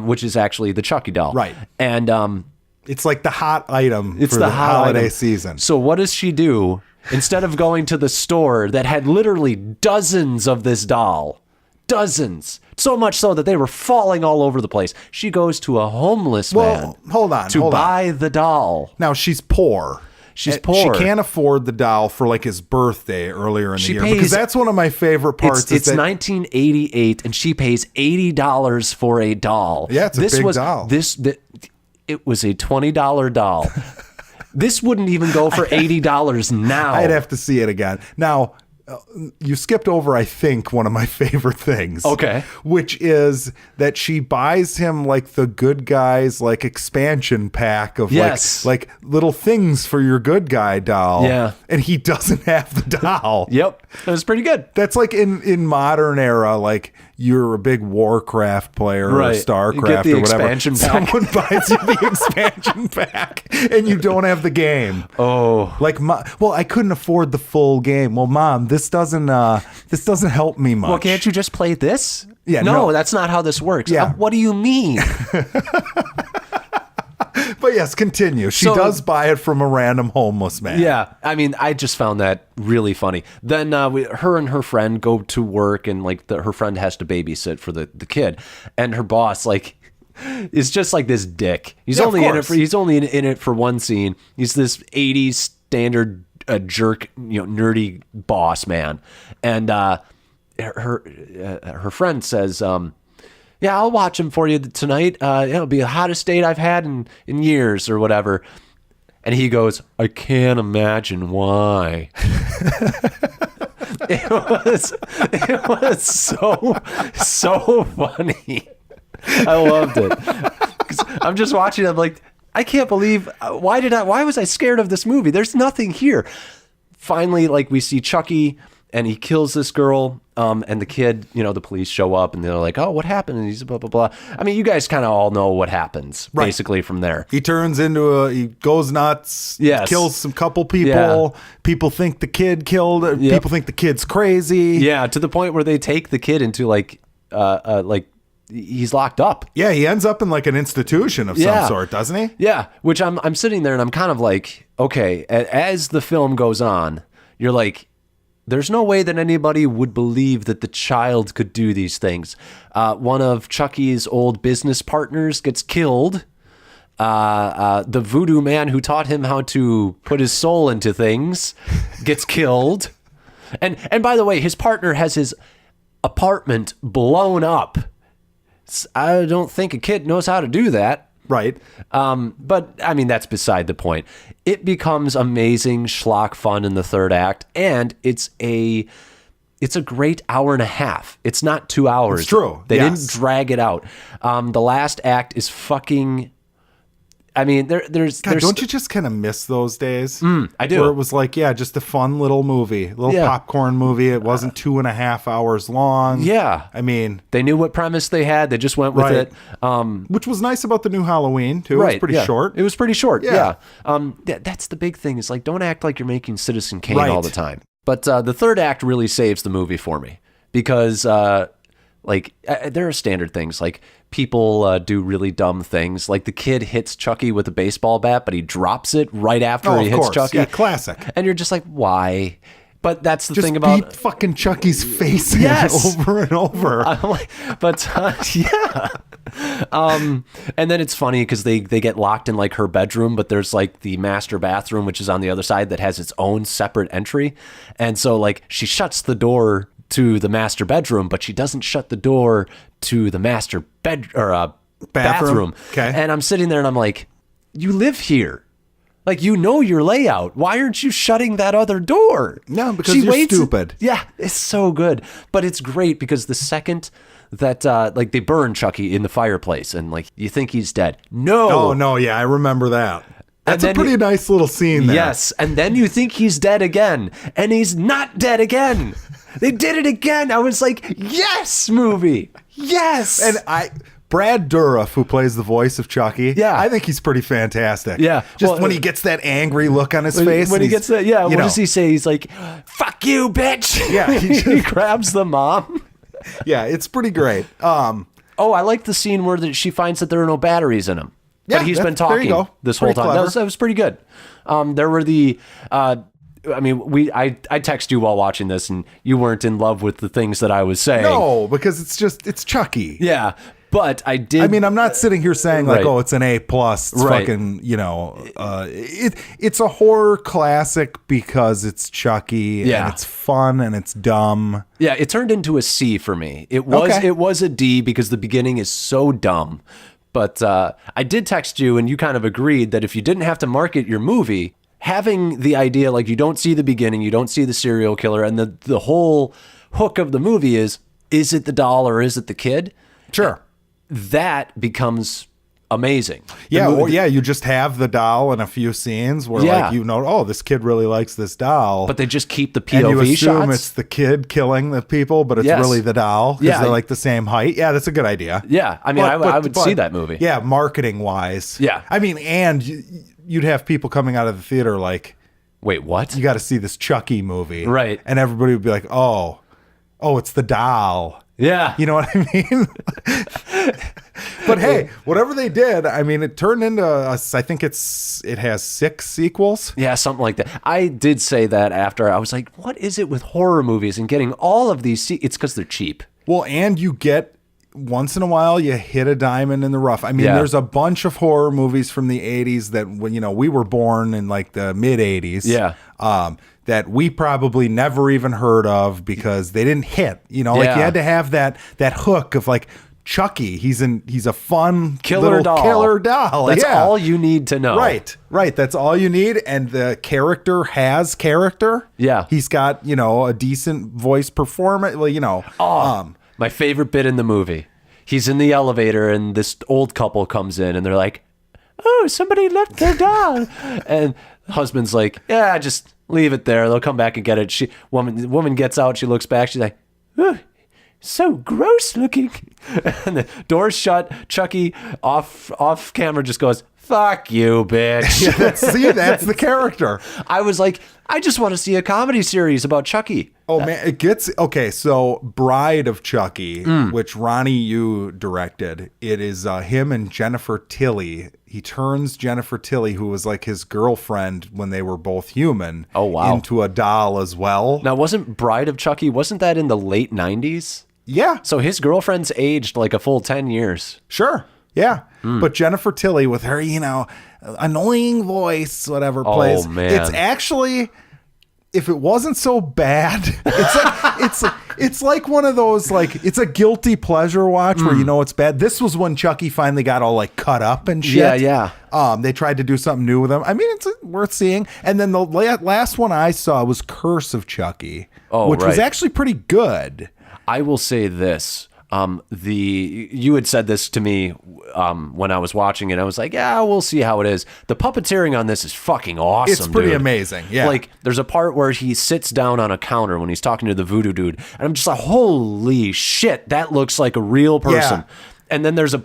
which is actually the Chucky doll. Right. And it's like the hot item for the holiday season. So what does she do? Instead of going to the store that had literally dozens of this doll, dozens, so much so that they were falling all over the place, she goes to a homeless man. Hold on. To buy the doll. Now, she's poor. She's poor. She can't afford the doll for like his birthday earlier in the year. Because that's one of my favorite parts. It's 1988, and she pays $80 for a doll. Yeah, it's a big doll. It was a $20 doll. This wouldn't even go for $80 now. I'd have to see it again. Now, you skipped over, I think, one of my favorite things. Okay. Which is that she buys him like the Good Guys like expansion pack of like little things for your Good Guy doll. Yeah. And he doesn't have the doll. Yep. That was pretty good. That's like in modern era, like you're a big Warcraft player or StarCraft or whatever. Expansion pack. Someone buys you the expansion pack and you don't have the game. Oh. Like, I couldn't afford the full game. Well, Mom, this doesn't help me much. Well, can't you just play this? Yeah, no, that's not how this works. Yeah. What do you mean? But yes, continue. She does buy it from a random homeless man. Yeah, I mean, I just found that really funny. Then her and her friend go to work, and like her friend has to babysit for the kid, and her boss like is just like this dick. He's only in it for one scene. He's this 80s standard jerk, nerdy boss man, and her friend says, yeah, I'll watch him for you tonight. It'll be the hottest date I've had in years or whatever. And he goes, I can't imagine why. It was so funny. I loved it. 'Cause I'm just watching it, I'm like, I can't believe, why was I scared of this movie? There's nothing here. Finally, like, we see Chucky and he kills this girl, and the kid, the police show up and they're like, oh, what happened? And he's blah, blah, blah. I mean, you guys kind of all know what happens, basically, from there. He turns he goes nuts, kills some couple people. Yeah. People think the kid killed, people think the kid's crazy. Yeah, to the point where they take the kid into, like, he's locked up. Yeah, he ends up in, like, an institution of some sort, doesn't he? Yeah, which I'm sitting there and I'm kind of like, okay, as the film goes on, you're like, there's no way that anybody would believe that the child could do these things. One of Chucky's old business partners gets killed. The voodoo man who taught him how to put his soul into things gets killed. And by the way, his partner has his apartment blown up. I don't think a kid knows how to do that. Right. But I mean, that's beside the point. It becomes amazing schlock fun in the third act, and it's a great hour and a half. It's not 2 hours. It's true. They didn't drag it out. The last act is fucking. I mean, there's. Don't you just kind of miss those days? I do. Where it was like, just a fun little movie, popcorn movie. It wasn't 2.5 hours long. Yeah. I mean, they knew what premise they had. They just went with it. Which was nice about the new Halloween, too. It was pretty short. It was pretty short, yeah. That's the big thing. Is like, don't act like you're making Citizen Kane all the time. But the third act really saves the movie for me because, there are standard things like people do really dumb things. Like the kid hits Chucky with a baseball bat, but he drops it right after he hits Chucky. Yeah, classic. And you're just like, why? But that's the just thing about beat fucking Chucky's face over and over. And then it's funny because they get locked in like her bedroom, but there's like the master bathroom, which is on the other side that has its own separate entry. And so like she shuts the door to the master bedroom, but she doesn't shut the door to the master bathroom. Okay. And I'm sitting there and I'm like, you live here. Like, you know your layout. Why aren't you shutting that other door? No, because you're stupid. Yeah, it's so good. But it's great because the second that, they burn Chucky in the fireplace and, like, you think he's dead. No. Oh, no, yeah, I remember that. That's a pretty nice little scene there. Yes, and then you think he's dead again, and he's not dead again. They did it again. I was like, yes, movie. Yes. And Brad Dourif, who plays the voice of Chucky, I think he's pretty fantastic. Yeah. Just when he gets that angry look on his face. When he gets that, what does he say? He's like, fuck you, bitch. Yeah. He grabs the mom. Yeah, it's pretty great. I like the scene where she finds that there are no batteries in him. But he's been talking this whole time. That was pretty good. There were I text you while watching this, and you weren't in love with the things that I was saying. No, because it's Chucky. Yeah, but I did. I mean, I'm not sitting here saying like, it's an A+. It's right. Fucking, it's a horror classic because it's Chucky and it's fun and it's dumb. Yeah, it turned into a C for me. It was a D because the beginning is so dumb. But I did text you, and you kind of agreed that if you didn't have to market your movie, having the idea, like you don't see the beginning, you don't see the serial killer, and the whole hook of the movie is it the doll or is it the kid? Sure. That becomes amazing. Yeah, you just have the doll in a few scenes where this kid really likes this doll. But they just keep the POV and you assume shots. It's the kid killing the people, but it's really the doll because they're like the same height. Yeah, that's a good idea. Yeah, I mean, I would see that movie. Yeah, marketing wise. Yeah. I mean, and you'd have people coming out of the theater like, wait, what? You got to see this Chucky movie. Right. And everybody would be like, oh, it's the doll. Yeah. You know what I mean? But hey, whatever they did, I mean, it turned into I think it has 6 sequels. Yeah, something like that. I did say that after. I was like, what is it with horror movies and getting all of these? It's because they're cheap. Well, and you get, once in a while, you hit a diamond in the rough. I mean, there's a bunch of horror movies from the 80s that, when we were born in like the mid 80s. Yeah. That we probably never even heard of because they didn't hit. You had to have that hook of like Chucky. He's a fun killer doll. That's all you need to know. Right. That's all you need. And the character has character. Yeah. He's got, a decent voice performance. Well, my favorite bit in the movie. He's in the elevator and this old couple comes in and they're like, oh, somebody left their doll. And the husband's like, yeah, just leave it there. They'll come back and get it. Woman gets out. She looks back. She's like, oh, so gross looking. And the door's shut. Chucky off camera just goes, fuck you, bitch. See, that's the character. I was like, I just want to see a comedy series about Chucky. Oh, man, it gets... Okay, so Bride of Chucky, which Ronnie Yu directed, it is him and Jennifer Tilly. He turns Jennifer Tilly, who was like his girlfriend when they were both human, into a doll as well. Now, wasn't Bride of Chucky, wasn't that in the late 90s? Yeah. So his girlfriend's aged like a full 10 years. Sure. Yeah. But Jennifer Tilly with her, annoying voice, whatever, plays. Man. It's actually... If it wasn't so bad, It's like one of those, like, it's a guilty pleasure watch where you know it's bad. This was when Chucky finally got all, like, cut up and shit. Yeah. They tried to do something new with him. I mean, it's worth seeing. And then the last one I saw was Curse of Chucky, which was actually pretty good. I will say this. You had said this to me when I was watching it. I was like, yeah, we'll see how it is. The puppeteering on this is fucking awesome. It's pretty amazing. Yeah. Like, there's a part where he sits down on a counter when he's talking to the voodoo dude, and I'm just like, holy shit, that looks like a real person. Yeah. And then there's a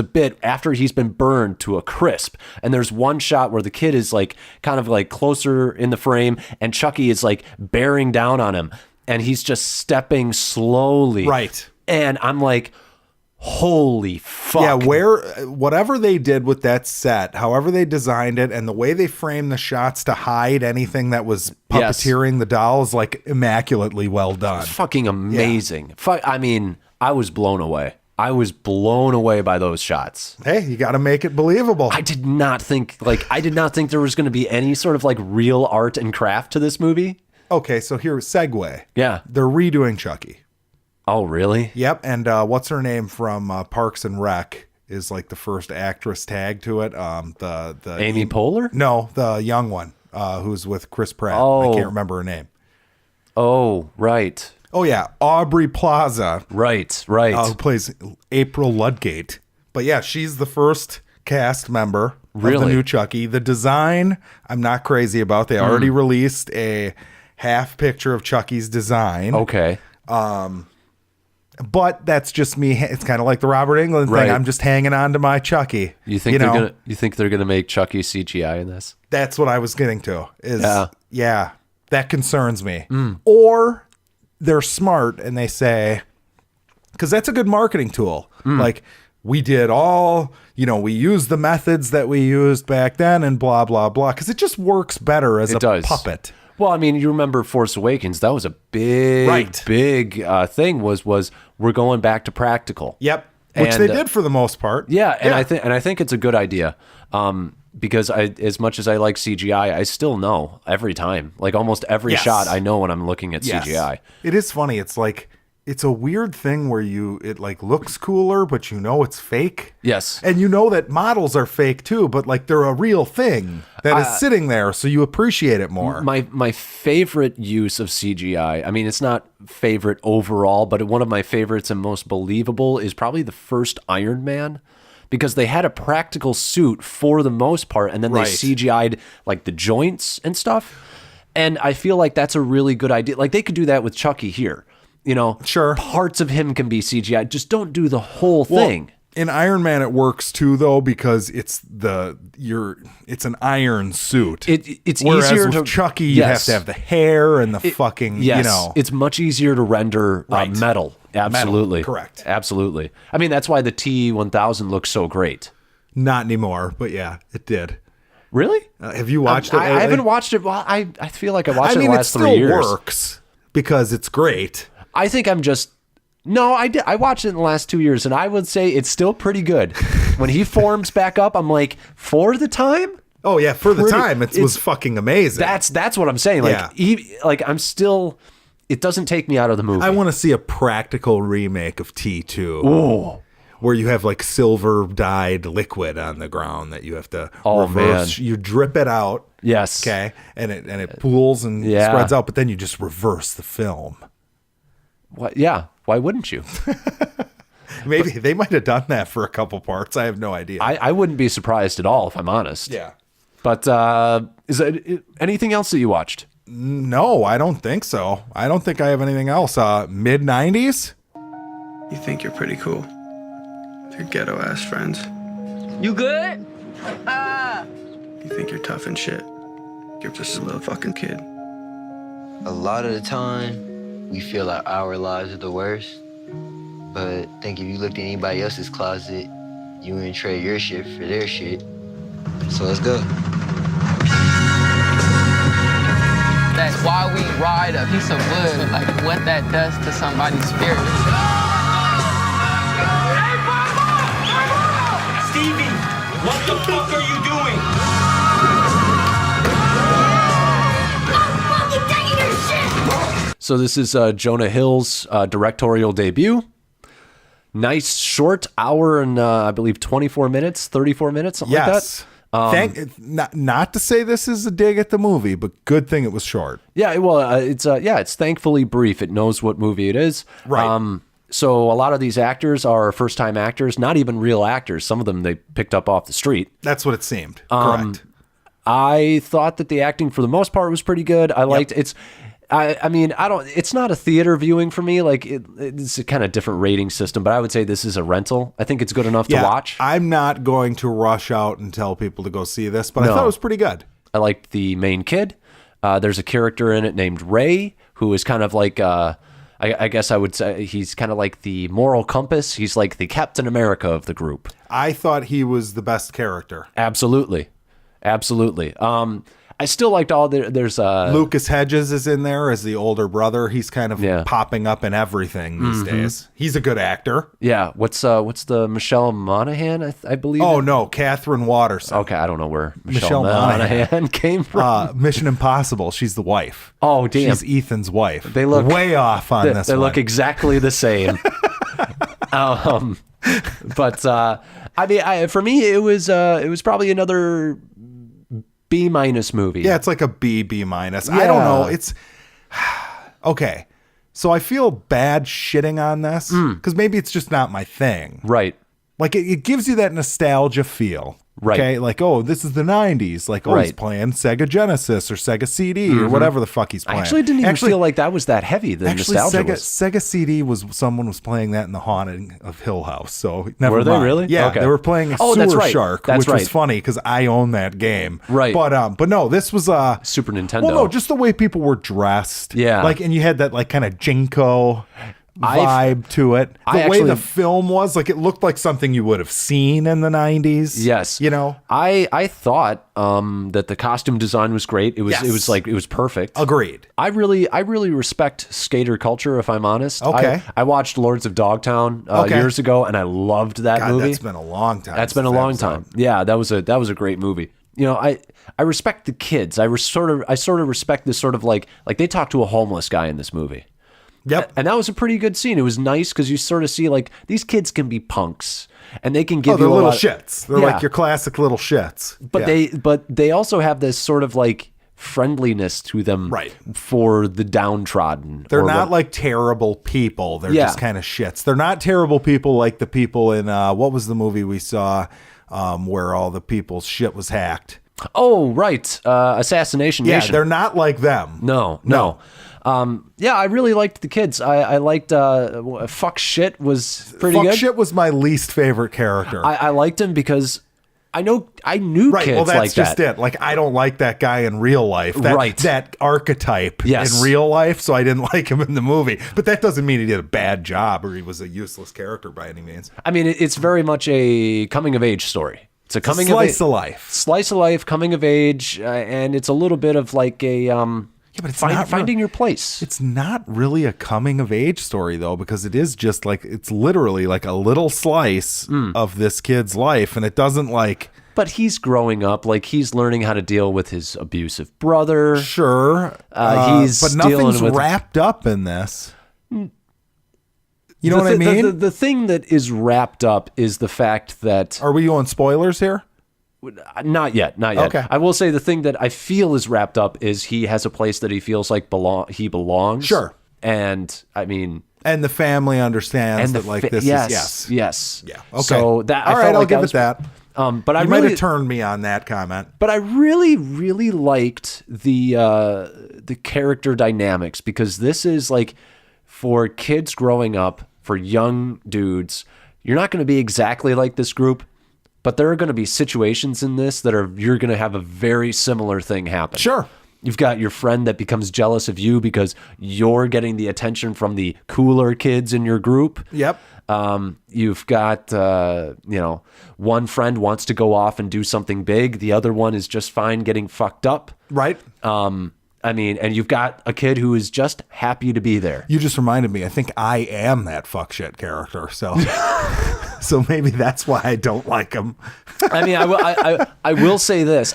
bit after he's been burned to a crisp, and there's one shot where the kid is like kind of like closer in the frame, and Chucky is like bearing down on him, and he's just stepping slowly. Right. And I'm like, holy fuck. Yeah, whatever they did with that set, however they designed it, and the way they framed the shots to hide anything that was puppeteering the dolls, like, immaculately well done. It's fucking amazing. Yeah. I mean, I was blown away. I was blown away by those shots. Hey, you got to make it believable. I did not think there was going to be any sort of like real art and craft to this movie. Okay, so here's segue. Yeah. They're redoing Chucky. Oh, really? Yep, and what's her name from Parks and Rec is like the first actress tagged to it. The Amy Poehler? No, the young one who's with Chris Pratt. Oh. I can't remember her name. Oh, right. Oh, yeah, Aubrey Plaza. Right. Who plays April Ludgate. But yeah, she's the first cast member of the new Chucky. The design, I'm not crazy about. They already released a half picture of Chucky's design. Okay. But that's just me. It's kind of like the Robert Englund thing. I'm just hanging on to my Chucky. You think they're gonna make Chucky CGI in this? That's what I was getting to. Yeah, that concerns me. Or they're smart and they say, because that's a good marketing tool. Like, we did we used the methods that we used back then and blah, blah, blah. Because it just works better as a puppet. Well, I mean, you remember Force Awakens. That was a big thing was we're going back to practical. Yep. Which they did for the most part. Yeah. And I think it's a good idea. Because as much as I like CGI, I still know every time, like almost every shot, I know when I'm looking at CGI. It is funny. It's like, it's a weird thing where it like looks cooler, but you know it's fake. Yes. And you know that models are fake too, but like they're a real thing that is sitting there, so you appreciate it more. My favorite use of CGI, I mean, it's not favorite overall, but one of my favorites and most believable is probably the first Iron Man. Because they had a practical suit for the most part, and then they CGI'd like the joints and stuff. And I feel like that's a really good idea. Like, they could do that with Chucky here. You know, sure, parts of him can be CGI. Just don't do the whole thing. In Iron Man, it works too, though, because it's an iron suit. It's whereas easier with to Chucky. You have to have the hair and the fucking. Yes, it's much easier to render metal. Absolutely, metal. Correct. Absolutely. I mean, that's why the T-1000 looks so great. Not anymore, but yeah, it did. Really? Have you watched it? I haven't watched it. Well, I feel like I watched it in the last 3 years. It still works because it's great. I think I'm just. No, I did. I watched it in the last 2 years, and I would say it's still pretty good. When he forms back up, I'm like, for the time? Oh yeah, for the time, it was fucking amazing. That's what I'm saying. Like, I'm still. It doesn't take me out of the movie. I want to see a practical remake of T2. Ooh. Where you have like silver dyed liquid on the ground that you have to reverse. Man. You drip it out. Yes. Okay. And it pools and spreads out, but then you just reverse the film. What? Yeah. Why wouldn't you? Maybe they might have done that for a couple parts. I have no idea. I wouldn't be surprised at all, if I'm honest. Yeah. But is there anything else that you watched? No, I don't think so. I don't think I have anything else. Mid-90s? You think you're pretty cool. Your ghetto ass friends. You good? You think you're tough and shit. You're just a little fucking kid. A lot of the time, we feel like our lives are the worst. But I think if you looked at anybody else's closet, you wouldn't trade your shit for their shit. So let's go. That's why we ride a piece of wood, like what that does to somebody's spirit. Stevie, what the fuck are you doing? I'm fucking taking your shit! So this is Jonah Hill's directorial debut. Nice short hour and I believe 34 minutes, 34 minutes, something like that. Not to say this is a dig at the movie, but good thing it was short. Yeah, well, it's thankfully brief. It knows what movie it is. Right. So a lot of these actors are first-time actors, not even real actors. Some of them they picked up off the street. That's what it seemed. Correct. I thought that the acting for the most part was pretty good. I liked it's. I mean, it's not a theater viewing for me. Like it's a kind of different rating system, but I would say this is a rental. I think it's good enough to watch. I'm not going to rush out and tell people to go see this, but I thought it was pretty good. I liked the main kid. There's a character in it named Ray, who is kind of like, I guess I would say he's kind of like the moral compass. He's like the Captain America of the group. I thought he was the best character. Absolutely. I still liked there's Lucas Hedges is in there as the older brother. He's kind of popping up in everything these days. He's a good actor. Yeah. What's the Michelle Monaghan, I believe? Oh, no, Catherine Watterson. Okay, I don't know where Michelle Monaghan came from. But Mission Impossible. She's the wife. Oh, damn. She's Ethan's wife. They look way off on this They one. look exactly the same. But I mean, for me, it was probably another B- movie. Yeah, it's like a B-. I don't know. It's okay. So I feel bad shitting on this because maybe it's just not my thing. Right. Like it gives you that nostalgia feel. Right. Okay. Like, oh, this is the 90s. Like, oh, he's playing Sega Genesis or Sega CD or whatever the fuck he's playing. I actually didn't even feel like that was that heavy. The nostalgia Sega CD someone was playing that in The Haunting of Hill House. So never Were mind. they really? Yeah, okay. They were playing Sewer Shark, which was funny because I own that game. Right. But no, this was Super Nintendo. Well, no, just the way people were dressed. Yeah. Like, and you had that like kind of Jinko vibe to it. The way the film was, like, it looked like something you would have seen in the 90s. Yes. You know? I thought that the costume design was great. It was perfect. Agreed. I really respect skater culture, if I'm honest. Okay. I watched Lords of Dogtown years ago, and I loved that movie. That's been a long time. That's been a long time. Yeah, that was a great movie. You know, I respect the kids. I sort of respect this sort of like they talk to a homeless guy in this movie. Yep. And that was a pretty good scene. It was nice because you sort of see like these kids can be punks and they can give you they're a little lot shits. They're like your classic little shits. But they also have this sort of like friendliness to them for the downtrodden. They're not like terrible people. They're just kind of shits. They're not terrible people like the people in what was the movie we saw where all the people's shit was hacked? Oh, right. Assassination Nation. Yeah, they're not like them. No. Yeah, I really liked the kids. I liked Fuck Shit was pretty good. Fuck Shit was my least favorite character. I liked him because I knew kids well, that's like just that. it. Like, I don't like that guy in real life. That archetype in real life, so I didn't like him in the movie. But that doesn't mean he did a bad job or he was a useless character by any means. I mean, it's very much a coming-of-age story. It's a slice of life. Slice of life, coming of age, and it's a little bit of like a but it's finding your place. It's not really a coming of age story though, because it is just like it's literally like a little slice of this kid's life, and it doesn't like. But he's growing up, like he's learning how to deal with his abusive brother. Sure, but nothing's wrapped up in this. You know what I mean? The thing that is wrapped up is the fact that... Are we on spoilers here? Not yet. Okay. I will say the thing that I feel is wrapped up is he has a place that he feels like he belongs. Sure. And, I mean... And the family understands that, like, this is... Yes. Yeah. Okay. So that, All right, I'll give it that. But you might have turned me on that comment. But I really, really liked the character dynamics, because this is, like, for kids growing up, for young dudes, you're not going to be exactly like this group, but there are going to be situations in this that you're going to have a very similar thing happen. Sure. You've got your friend that becomes jealous of you because you're getting the attention from the cooler kids in your group. Yep. You've got, one friend wants to go off and do something big. The other one is just fine getting fucked up. Right. And you've got a kid who is just happy to be there. You just reminded me. I think I am that fuck shit character. So, so maybe that's why I don't like him. I mean, I will say this.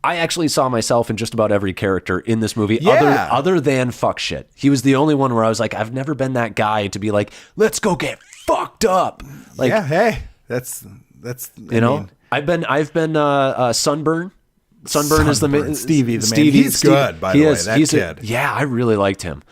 I actually saw myself in just about every character in this movie, Yeah. other than fuck shit. He was the only one where I was like, I've never been that guy to be like, let's go get fucked up. Like, yeah, hey, that's you know, I've been Sunburn. Sunburn is the Stevie, the man. He's good, by the way. That kid. Yeah, I really liked him.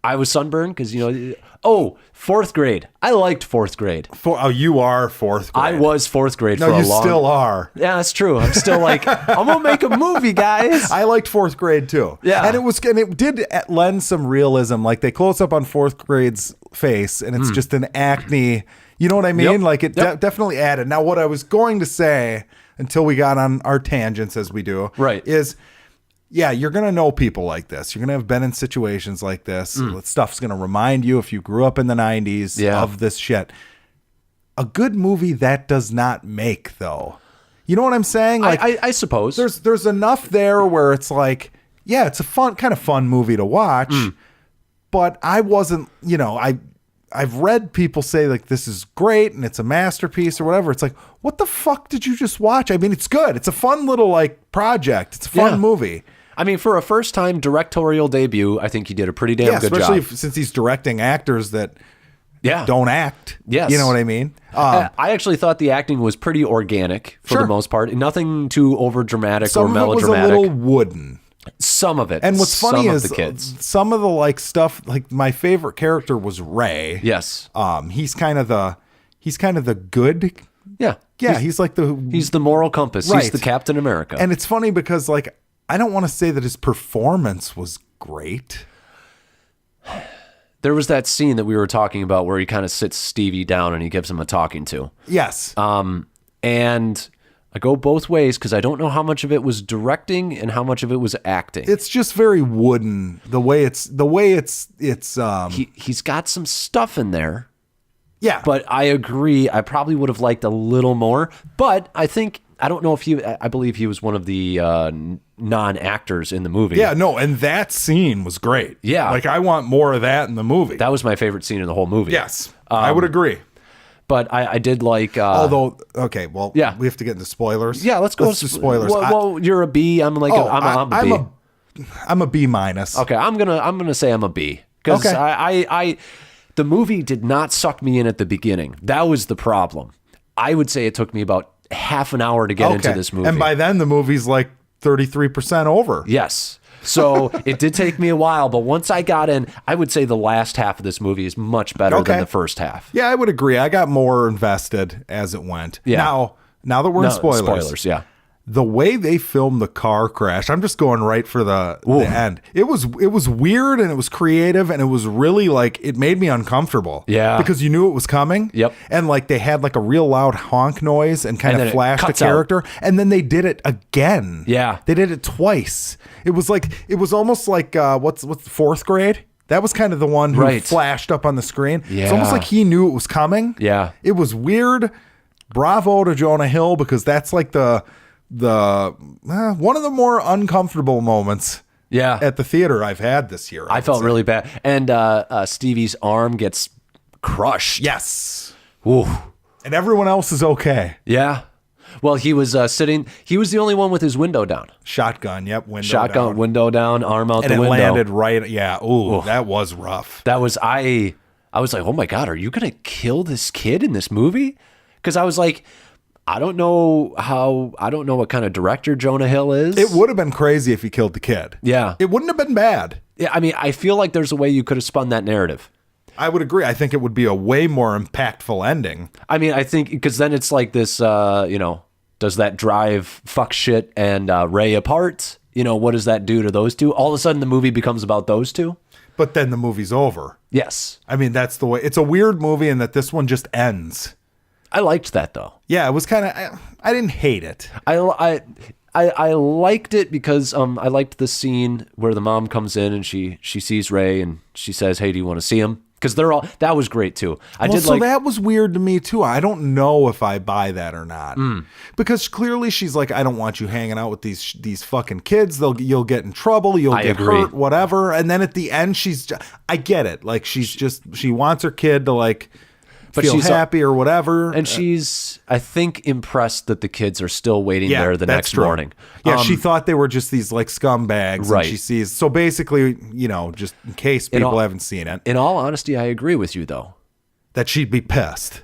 I was Sunburn because, you know, fourth grade. I liked fourth grade. You are fourth grade. I was fourth grade for a long... long... No, you still are. Yeah, that's true. I'm still like, I'm going to make a movie, guys. I liked fourth grade, too. Yeah. And it did lend some realism. Like, they close up on fourth grade's face, and it's just an acne... You know what I mean? Yep. Like, it definitely added. Now, what I was going to say, until we got on our tangents, as we do, right, is... Yeah, you're going to know people like this. You're going to have been in situations like this. Stuff's going to remind you, if you grew up in the 90s, of this shit. A good movie that does not make, though. You know what I'm saying? Like, I suppose. There's enough there where it's like, yeah, it's a kind of fun movie to watch. But I wasn't, you know, I've read people say like this is great and it's a masterpiece or whatever. It's like, what the fuck did you just watch? I mean, it's good. It's a fun little like project. It's a fun movie. I mean, for a first-time directorial debut, I think he did a pretty damn good job. Especially since he's directing actors that don't act. Yes. You know what I mean? I actually thought the acting was pretty organic for the most part. Nothing too over-dramatic or melodramatic. Some of it was a little wooden. Some of it. And what's funny is the kids. Some of the like stuff, like my favorite character was Ray. Yes. He's kind of the good. Yeah. Yeah. He's the moral compass. Right. He's the Captain America. And it's funny because like, I don't want to say that his performance was great. There was that scene that we were talking about where he kind of sits Stevie down and he gives him a talking to. Yes. And I go both ways because I don't know how much of it was directing and how much of it was acting. It's just very wooden the way it's he's got some stuff in there. Yeah. But I agree. I probably would have liked a little more, but I don't know if I believe he was one of the non-actors in the movie. Yeah, no, and that scene was great. Yeah. Like, I want more of that in the movie. That was my favorite scene in the whole movie. Yes, I would agree. But I did like... although, okay, well, we have to get into spoilers. Yeah, let's go to spoilers. Well, you're a B. I'm like, I'm a B. I'm a B minus. Okay, I'm gonna say I'm a B. Because the movie did not suck me in at the beginning. That was the problem. I would say it took me about half an hour to get into this movie. And by then the movie's like 33% over. Yes. So it did take me a while, but once I got in, I would say the last half of this movie is much better than the first half. Yeah, I would agree. I got more invested as it went. Yeah. Now that we're in spoilers. Yeah. The way they filmed the car crash, I'm just going right for the end. It was weird and it was creative and it was really like, it made me uncomfortable. Yeah. Because you knew it was coming. Yep. And like they had like a real loud honk noise and kind of flashed the character. And then they did it again. Yeah. They did it twice. It was almost like, what's fourth grade? That was kind of the one who flashed up on the screen. Yeah. It's almost like he knew it was coming. Yeah. It was weird. Bravo to Jonah Hill because that's like the one of the more uncomfortable moments at the theater I've had this year. I felt really bad. And Stevie's arm gets crushed. Yes. Ooh. And everyone else is okay. Yeah. Well, he was sitting. He was the only one with his window down. Shotgun. Yep. Window down, arm out the window. And it landed right. Yeah. Ooh, that was rough. That was, I was like, oh my God, are you going to kill this kid in this movie? Because I was like, I don't know what kind of director Jonah Hill is. It would have been crazy if he killed the kid. Yeah. It wouldn't have been bad. Yeah. I mean, I feel like there's a way you could have spun that narrative. I would agree. I think it would be a way more impactful ending. I mean, I think because then it's like this, does that drive fuck shit and Ray apart? What does that do to those two? All of a sudden the movie becomes about those two. But then the movie's over. Yes. I mean, that's the way. It's a weird movie in that this one just ends. I liked that though. Yeah, it was kind of. I didn't hate it. I liked it because I liked the scene where the mom comes in and she sees Ray and she says, "Hey, do you want to see him?" Because that was great too. That was weird to me too. I don't know if I buy that or not. Because clearly she's like, I don't want you hanging out with these fucking kids. You'll get in trouble. You'll get hurt, whatever. And then at the end, I get it. Like she wants her kid to like feel happy or whatever. And she's, I think, impressed that the kids are still waiting there the next morning. Yeah, she thought they were just these like scumbags. Right. And she sees. So basically, just in case people haven't seen it. In all honesty, I agree with you, though. That she'd be pissed.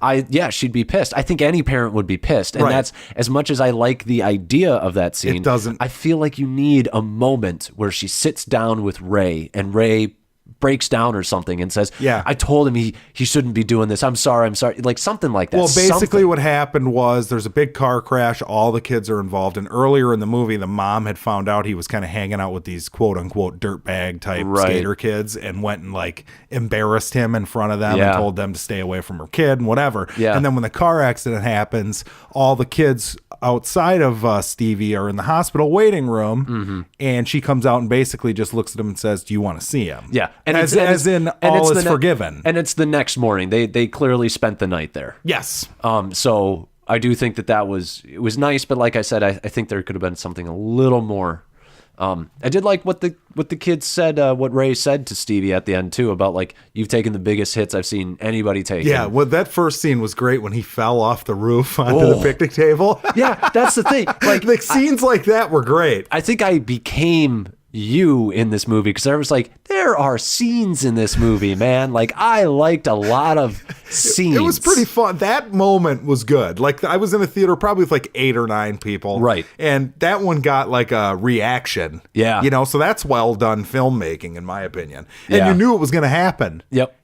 She'd be pissed. I think any parent would be pissed. And that's, as much as I like the idea of that scene, I feel like you need a moment where she sits down with Ray and Ray breaks down or something and says, I told him he shouldn't be doing this. I'm sorry. Like something like that. Well, basically what happened was there's a big car crash. All the kids are involved. And earlier in the movie, the mom had found out he was kind of hanging out with these quote unquote dirtbag type skater kids and went and like embarrassed him in front of them and told them to stay away from her kid and whatever. Yeah. And then when the car accident happens, all the kids outside of Stevie are in the hospital waiting room, and she comes out and basically just looks at him and says, "Do you want to see him?" Yeah, and as in all is forgiven. And it's the next morning. They clearly spent the night there. Yes. So I do think it was nice, but like I said, I think there could have been something a little more. I did like what the kids said, what Ray said to Stevie at the end too, about like, you've taken the biggest hits I've seen anybody take. Yeah, well, that first scene was great when he fell off the roof onto the picnic table. Yeah, that's the thing. Like scenes like that were great. I think I became you in this movie because I was like, there are scenes in this movie, man. Like I liked a lot of scenes. It was pretty fun. That moment was good. Like I was in a theater probably with like 8 or 9 people. Right. And that one got like a reaction. Yeah. So that's well done filmmaking in my opinion. And you knew it was going to happen. Yep.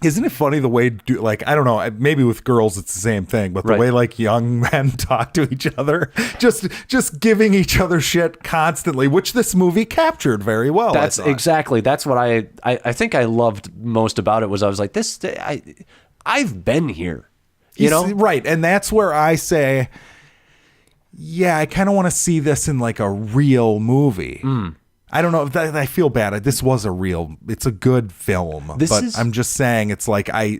Isn't it funny the way, I don't know, maybe with girls it's the same thing, but the way like young men talk to each other, just giving each other shit constantly, which this movie captured very well. That's exactly. That's what I think I loved most about it was I was like, I've been here, you know? Right. And that's where I say, I kind of want to see this in like a real movie. I don't know. I feel bad. This was it's a good film, I'm just saying it's like I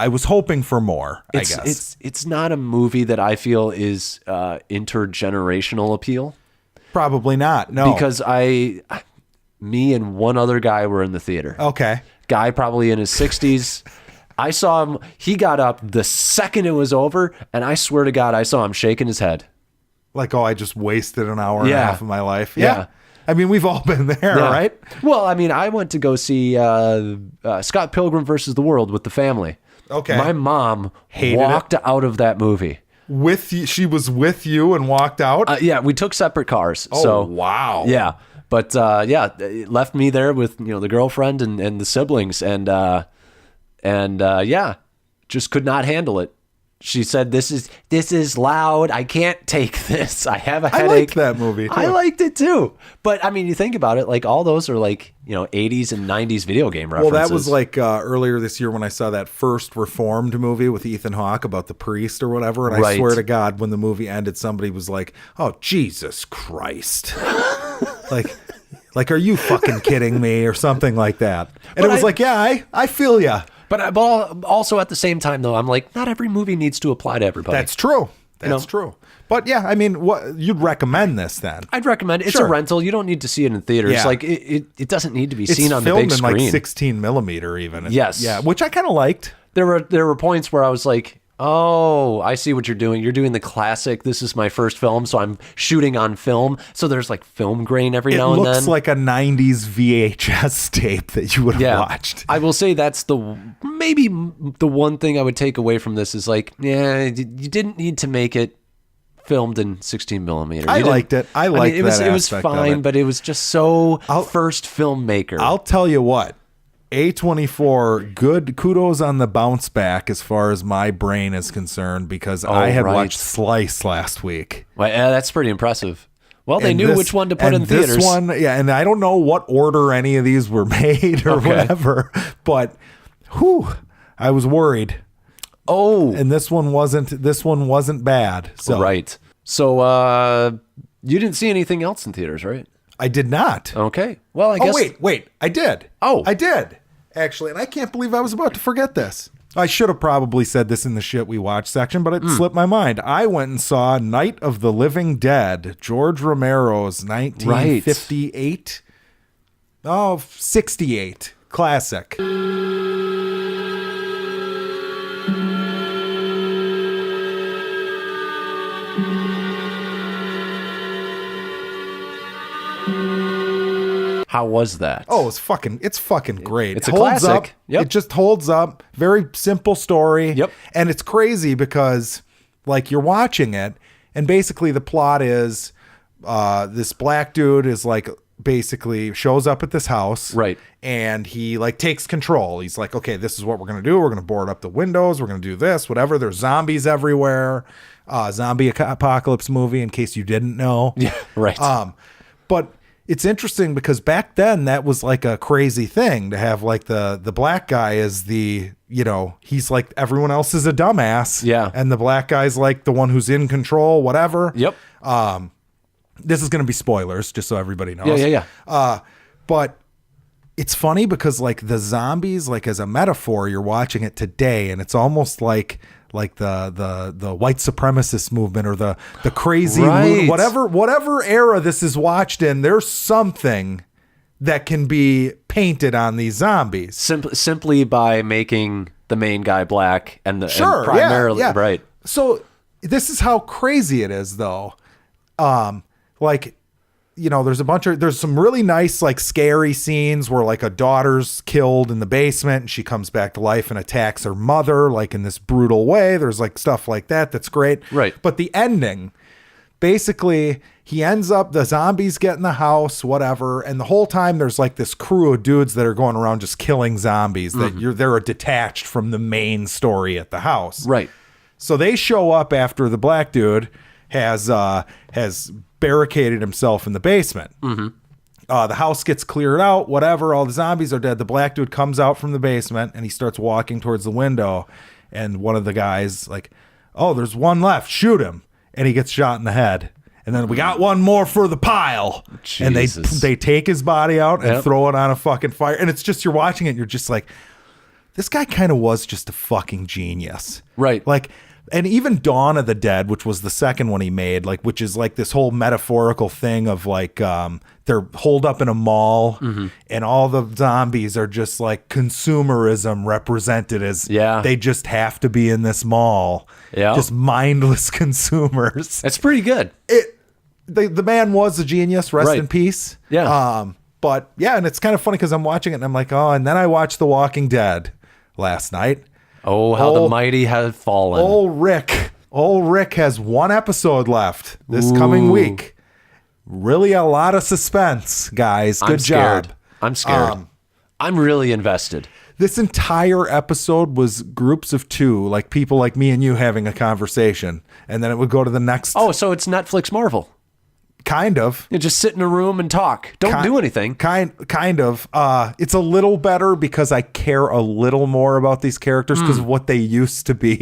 was hoping for more, I guess. It's not a movie that I feel is intergenerational appeal. Probably not. No. Because me and one other guy were in the theater. Okay. Guy probably in his 60s. I saw him. He got up the second it was over, and I swear to God, I saw him shaking his head. Like, I just wasted an hour and a half of my life. Yeah. I mean, we've all been there, right? Well, I mean, I went to go see Scott Pilgrim versus the World with the family. Okay. My mom walked out of that movie. With you? She was with you and walked out? Yeah, we took separate cars. Oh, wow. Yeah. But, it left me there with, the girlfriend and the siblings. And just could not handle it. She said, this is loud. I can't take this. I have a headache. I liked that movie too. I liked it too. But I mean, you think about it, like all those are like, 80s and 90s video game references. Well, that was like earlier this year when I saw that first Reformed movie with Ethan Hawke about the priest or whatever. And I swear to God, when the movie ended, somebody was like, "Oh, Jesus Christ." like, are you fucking kidding me? Or something like that. And it was I feel ya. But also at the same time, though, I'm like, not every movie needs to apply to everybody. That's true. That's true. But yeah, I mean, what you'd recommend this then? I'd recommend it. It's a rental. You don't need to see it in theaters. Yeah. Like it doesn't need to be seen on the big screen. It's filmed in like 16 millimeter even. Yes. Yeah, which I kind of liked. There were points where I was like, oh, I see what you're doing. You're doing the classic, this is my first film, so I'm shooting on film. So there's like film grain every now and then. It looks like a 90s VHS tape that you would have watched. I will say that's maybe the one thing I would take away from this is like, you didn't need to make it filmed in 16 millimeter. I liked it. I liked it. It was fine, but it was just so first filmmaker. I'll tell you what. A24, good kudos on the bounce back as far as my brain is concerned because I had watched Slice last week. Well, yeah, that's pretty impressive. Well, they knew which one to put in theaters. This one, and I don't know what order any of these were made or whatever, but I was worried. Oh, and this one wasn't bad. So. Right. So you didn't see anything else in theaters, right? I did not. Okay. Well, I guess. Oh, wait. I did. Oh. I did, actually. And I can't believe I was about to forget this. I should have probably said this in the shit we watched section, but it slipped my mind. I went and saw Night of the Living Dead, George Romero's 1958. Right. Oh, 68. Classic. How was that? Oh, it's fucking great. It's a classic. Yep. It just holds up. Very simple story. Yep. And it's crazy because like you're watching it and basically the plot is this black dude is like basically shows up at this house. Right. And he like takes control. He's like, okay, this is what we're going to do. We're going to board up the windows. We're going to do this, whatever. There's zombies everywhere. Zombie apocalypse movie in case you didn't know. Yeah. Right. But it's interesting because back then that was like a crazy thing to have like the black guy is the, you know, he's like everyone else is a dumbass. Yeah. And the black guy's like the one who's in control, whatever. Yep. This is going to be spoilers just so everybody knows. Yeah. But it's funny because like the zombies, like as a metaphor, you're watching it today and it's almost like the white supremacist movement or the crazy whatever era this is watched in, there's something that can be painted on these zombies simply by making the main guy black and primarily right. So this is how crazy it is though. Like, you know, there's some really nice, like scary scenes where like a daughter's killed in the basement and she comes back to life and attacks her mother, like in this brutal way. There's like stuff like that. That's great. Right. But the ending, basically he ends up, the zombies get in the house, whatever. And the whole time there's like this crew of dudes that are going around just killing zombies they're detached from the main story at the house. Right. So they show up after the black dude has barricaded himself in the basement. Mm-hmm. The house gets cleared out, whatever. All the zombies are dead. The black dude comes out from the basement and he starts walking towards the window. And one of the guys like, oh, there's one left. Shoot him. And he gets shot in the head. And then we got one more for the pile. Jesus. And they take his body out and throw it on a fucking fire. And it's just, you're watching it and you're just like, this guy kind of was just a fucking genius. Right. Like, and even Dawn of the Dead, which was the second one he made, like, which is like this whole metaphorical thing of like, they're holed up in a mall and all the zombies are just like consumerism represented as they just have to be in this mall. Yeah. Just mindless consumers. That's pretty good. The man was a genius. Rest in peace. Yeah. But yeah, and it's kind of funny because I'm watching it and I'm like, oh, and then I watched The Walking Dead last night. Oh, how the mighty have fallen. Old Rick has one episode left this coming week. Really a lot of suspense, guys. Good job. I'm scared. I'm really invested. This entire episode was groups of two, like people like me and you having a conversation. And then it would go to the next. Oh, so it's Netflix Marvel. Kind of. You just sit in a room and talk. Don't do anything. Kind of. It's a little better because I care a little more about these characters because of what they used to be.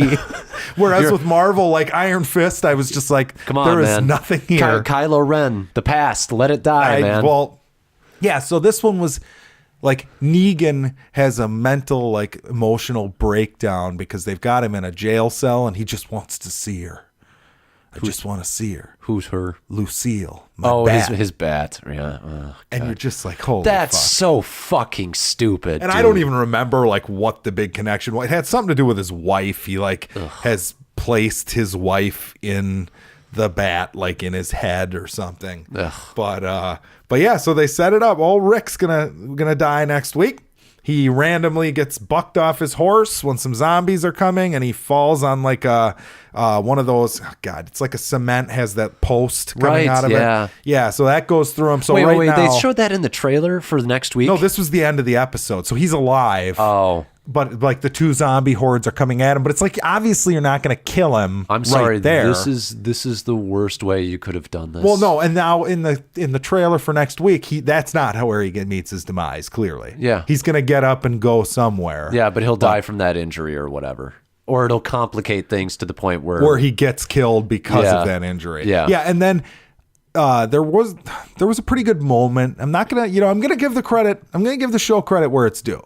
Whereas with Marvel, like Iron Fist, I was just like, come on, there is man. nothing here. Kylo Ren, the past, let it die, man. Well, yeah. So this one was like Negan has a mental, like emotional breakdown because they've got him in a jail cell and he just wants to see her. I just want to see her. Who's her? Lucille. Bat. His bat. Yeah. Oh, and you're just like, holy that's fuck. So fucking stupid. And dude. I don't even remember like what the big connection was. It had something to do with his wife. He like has placed his wife in the bat, like in his head or something. Ugh. But yeah, so they set it up. Old Rick's gonna die next week. He randomly gets bucked off his horse when some zombies are coming, and he falls on like one of those. Oh God, it's like a cement has that post coming out of it. Yeah. So that goes through him. So wait, now, they showed that in the trailer for the next week. No, this was the end of the episode. So he's alive. Oh. But like the two zombie hordes are coming at him, but it's like obviously you're not going to kill him. I'm sorry. Right there. This is the worst way you could have done this. Well, no, and now in the trailer for next week, that's not where he meets his demise. Clearly, yeah, he's going to get up and go somewhere. Yeah, but he'll die from that injury or whatever, or it'll complicate things to the point where he gets killed because of that injury. Yeah, and then there was a pretty good moment. I'm not gonna, I'm gonna give the credit. I'm gonna give the show credit where it's due.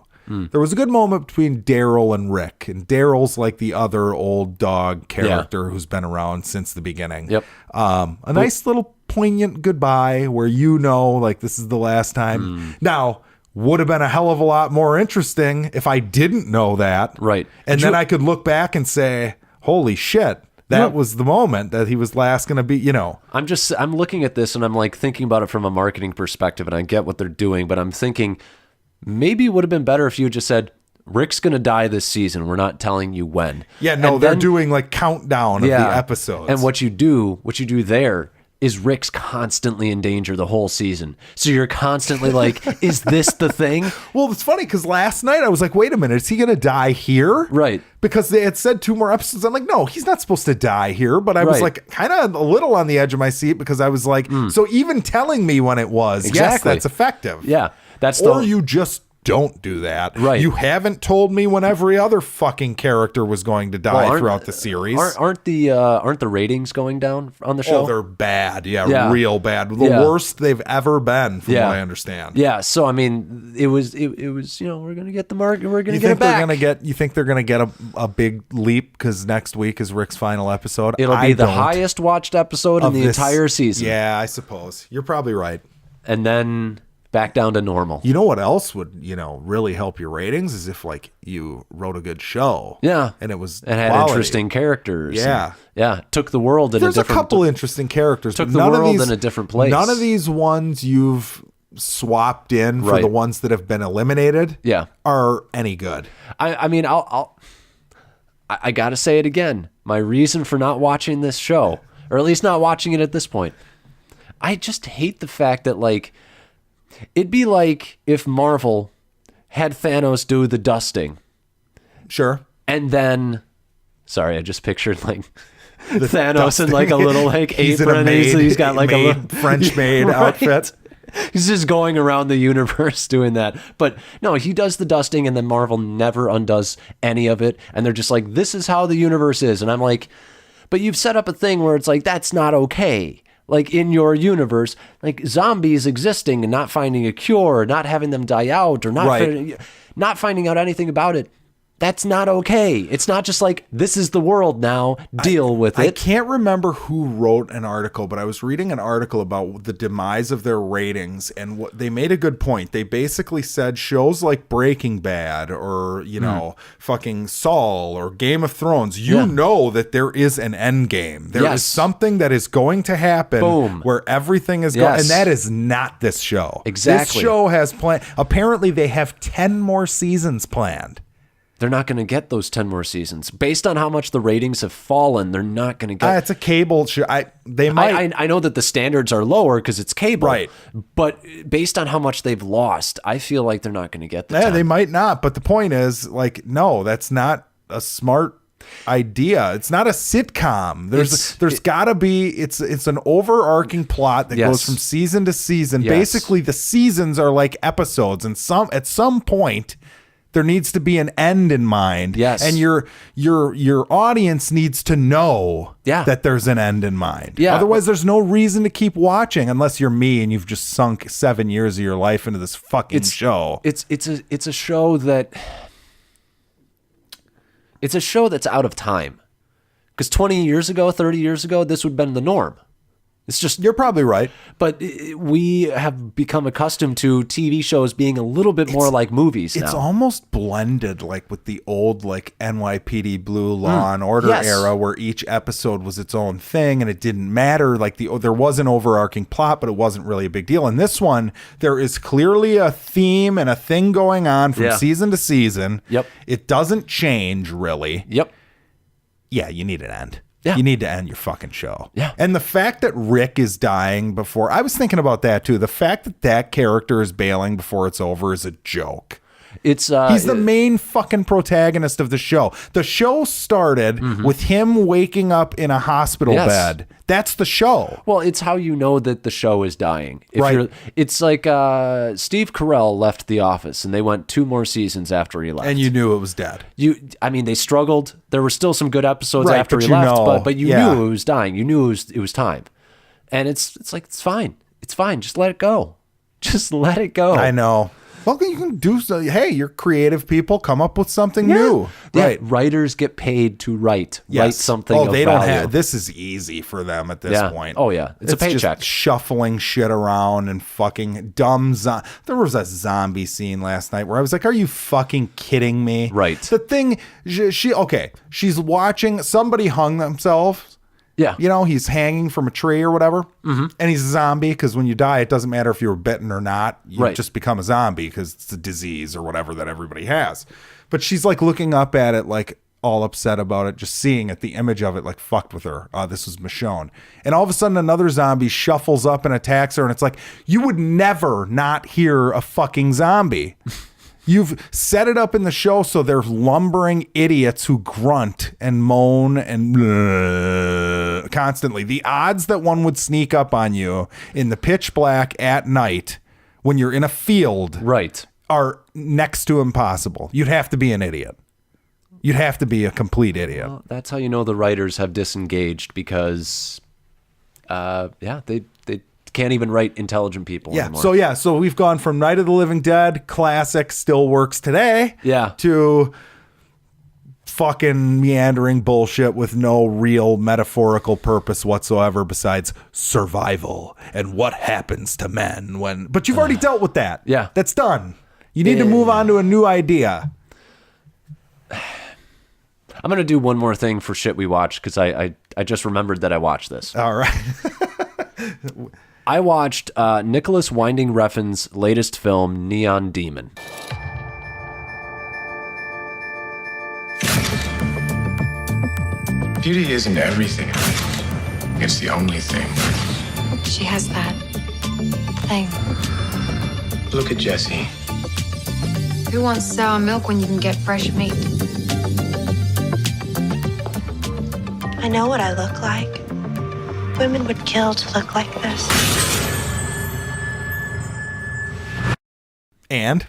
There was a good moment between Daryl and Rick, and Daryl's like the other old dog character who's been around since the beginning. Yep. A nice little poignant goodbye where like this is the last time. Now, would have been a hell of a lot more interesting if I didn't know that. Right. And then I could look back and say, holy shit, That was the moment that he was last going to be, I'm looking at this and I'm like thinking about it from a marketing perspective, and I get what they're doing, but I'm thinking maybe it would have been better if you had just said, Rick's going to die this season. We're not telling you when. Yeah, no, they're doing like countdown of the episodes. And what you do there is Rick's constantly in danger the whole season. So you're constantly like, is this the thing? Well, it's funny because last night I was like, wait a minute, is he going to die here? Right. Because they had said 2 more episodes. I'm like, no, he's not supposed to die here. But I was like kind of a little on the edge of my seat because I was like, so even telling me when it was, yes, that's effective. Yeah. Or you just don't do that. Right. You haven't told me when every other fucking character was going to die throughout the series. Aren't the ratings going down on the show? Oh, they're bad. Yeah, real bad. The worst they've ever been, from what I understand. Yeah. So I mean, it was. We're gonna get the market. We're gonna get it back. You think they're gonna get a big leap because next week is Rick's final episode? It'll be the highest watched episode in the entire season. Yeah, I suppose you're probably right. And then back down to normal. You know what else would, really help your ratings is if like you wrote a good show. Yeah. And it was and had interesting characters. Yeah. Took the world in There's a couple interesting characters. Took the world in a different place. None of these ones you've swapped in for the ones that have been eliminated are any good. I mean, I got to say it again. My reason for not watching this show, or at least not watching it at this point, I just hate the fact that like, it'd be like if Marvel had Thanos do the dusting. Sure. And then, sorry, I just pictured like Thanos in like a little like apron. He's got like a little French maid outfit. He's just going around the universe doing that. But no, he does the dusting and then Marvel never undoes any of it. And they're just like, this is how the universe is. And I'm like, but you've set up a thing where it's like, that's not okay. Like in your universe, like zombies existing and not finding a cure, not having them die out, or not finding out anything about it. That's not okay. It's not just like, this is the world now, deal with it. I can't remember who wrote an article, but I was reading an article about the demise of their ratings, and what they made a good point. They basically said shows like Breaking Bad or, fucking Saul or Game of Thrones, know that there is an end game. There is something that is going to happen where everything is going, and that is not this show. Exactly. This show has planned. Apparently they have 10 more seasons planned. They're not going to get those 10 more seasons. Based on how much the ratings have fallen, they're not going to get... It's a cable show. They might... I know that the standards are lower because it's cable. Right. But based on how much they've lost, I feel like they're not going to get the 10. They might not. But the point is, like, no, that's not a smart idea. It's not a sitcom. There's got to be... It's an overarching plot that goes from season to season. Yes. Basically, the seasons are like episodes. And at some point... there needs to be an end in mind. Yes. And your audience needs to know that there's an end in mind. Yeah. Otherwise, there's no reason to keep watching unless you're me and you've just sunk 7 years of your life into this fucking show. It's a show that... It's a show that's out of time. Because 20 years ago, 30 years ago, this would have been the norm. It's just... You're probably right. But we have become accustomed to TV shows being a little bit more like movies now. It's almost blended like with the old like NYPD Blue Law and Order era where each episode was its own thing and it didn't matter. Like there was an overarching plot, but it wasn't really a big deal. In this one, there is clearly a theme and a thing going on from season to season. Yep. It doesn't change really. Yep. Yeah, you need an end. Yeah. You need to end your fucking show. Yeah. And the fact that Rick is dying before... I was thinking about that, too. The fact that character is bailing before it's over is a joke. He's the main fucking protagonist of the show. The show started with him waking up in a hospital bed. That's the show. Well, it's how you know that the show is dying. It's like Steve Carell left The Office, and they went 2 more seasons after he left. And you knew it was dead. They struggled. There were still some good episodes after he left, but you knew it was dying. You knew it was time. And it's like, it's fine. It's fine. Just let it go. Just let it go. I know. Well, you can do so. Hey, you're creative people. Come up with something new. Yeah, Right. writers get paid to write something. Oh, they of don't value. have. This is easy for them at this point. Oh yeah, it's a paycheck. Just shuffling shit around and fucking dumb. There was a zombie scene last night where I was like, "Are you fucking kidding me?" Right. The thing. She's watching somebody hung themselves. Yeah. You know, he's hanging from a tree or whatever. Mm-hmm. And he's a zombie because when you die, it doesn't matter if you were bitten or not. You just become a zombie because it's a disease or whatever that everybody has. But she's like looking up at it, like all upset about it, just seeing it, the image of it, like fucked with her. This was Michonne. And all of a sudden, another zombie shuffles up and attacks her. And it's like, you would never not hear a fucking zombie. You've set it up in the show so they're lumbering idiots who grunt and moan and constantly. The odds that one would sneak up on you in the pitch black at night when you're in a field are next to impossible. You'd have to be an idiot. You'd have to be a complete idiot. Well, that's how you know the writers have disengaged because, they can't even write intelligent people anymore. So we've gone from Night of the Living Dead, classic, still works today, to fucking meandering bullshit with no real metaphorical purpose whatsoever besides survival and what happens to men when. But you've already dealt with that. Yeah. That's done. You need to move on to a new idea. I'm going to do one more thing for shit we watched because I just remembered that I watched this. All right. I watched Nicholas Winding Refn's latest film, Neon Demon. Beauty isn't everything. It's the only thing. She has that thing. Look at Jessie. Who wants sour milk when you can get fresh meat? I know what I look like. Women would kill to look like this. And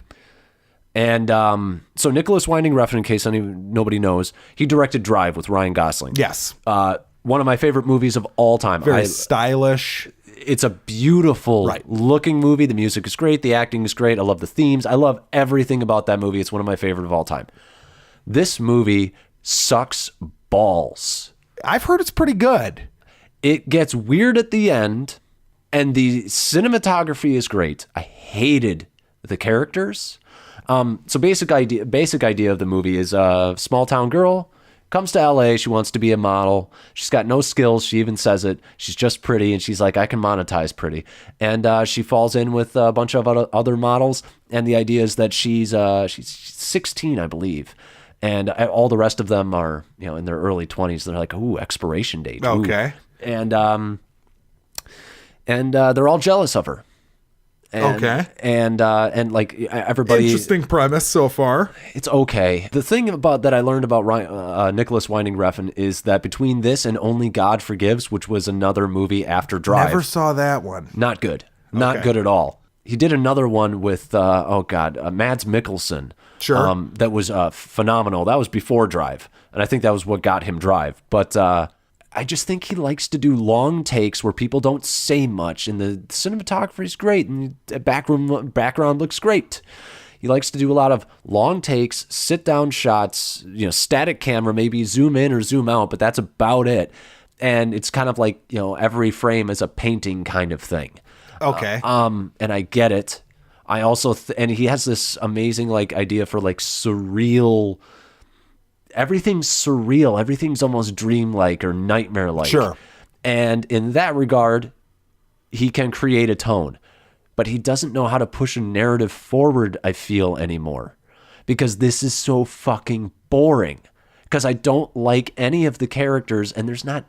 so Nicholas Winding Refn, in case nobody knows, he directed Drive with Ryan Gosling. Yes. One of my favorite movies of all time. Very stylish. It's a beautiful looking movie. The music is great. The acting is great. I love the themes. I love everything about that movie. It's one of my favorite of all time. This movie sucks balls. I've heard it's pretty good. It gets weird at the end, and the cinematography is great. I hated the characters. So basic idea of the movie is a small town girl comes to LA. She wants to be a model. She's got no skills. She even says it. She's just pretty, and she's like, I can monetize pretty. And she falls in with a bunch of other models. And the idea is that she's 16, I believe. And all the rest of them are, in their early 20s. They're like, ooh, expiration date. Ooh. Okay. And they're all jealous of her. And like everybody. Interesting premise so far. It's okay. The thing that I learned about Nicholas Winding Refn is that between this and Only God Forgives, which was another movie after Drive, never saw that one. Not good. Not good at all. He did another one with Mads Mikkelsen. Sure. That was phenomenal. That was before Drive, and I think that was what got him Drive. But I just think he likes to do long takes where people don't say much, and the cinematography is great, and the background looks great. He likes to do a lot of long takes, sit-down shots, static camera, maybe zoom in or zoom out, but that's about it. And it's kind of like, every frame is a painting kind of thing. Okay. And I get it. I also and he has this amazing idea for surreal. Everything's surreal. Everything's almost dreamlike or nightmare-like. Sure. And in that regard, he can create a tone, but he doesn't know how to push a narrative forward, I feel, anymore, because this is so fucking boring. Because I don't like any of the characters, and there's not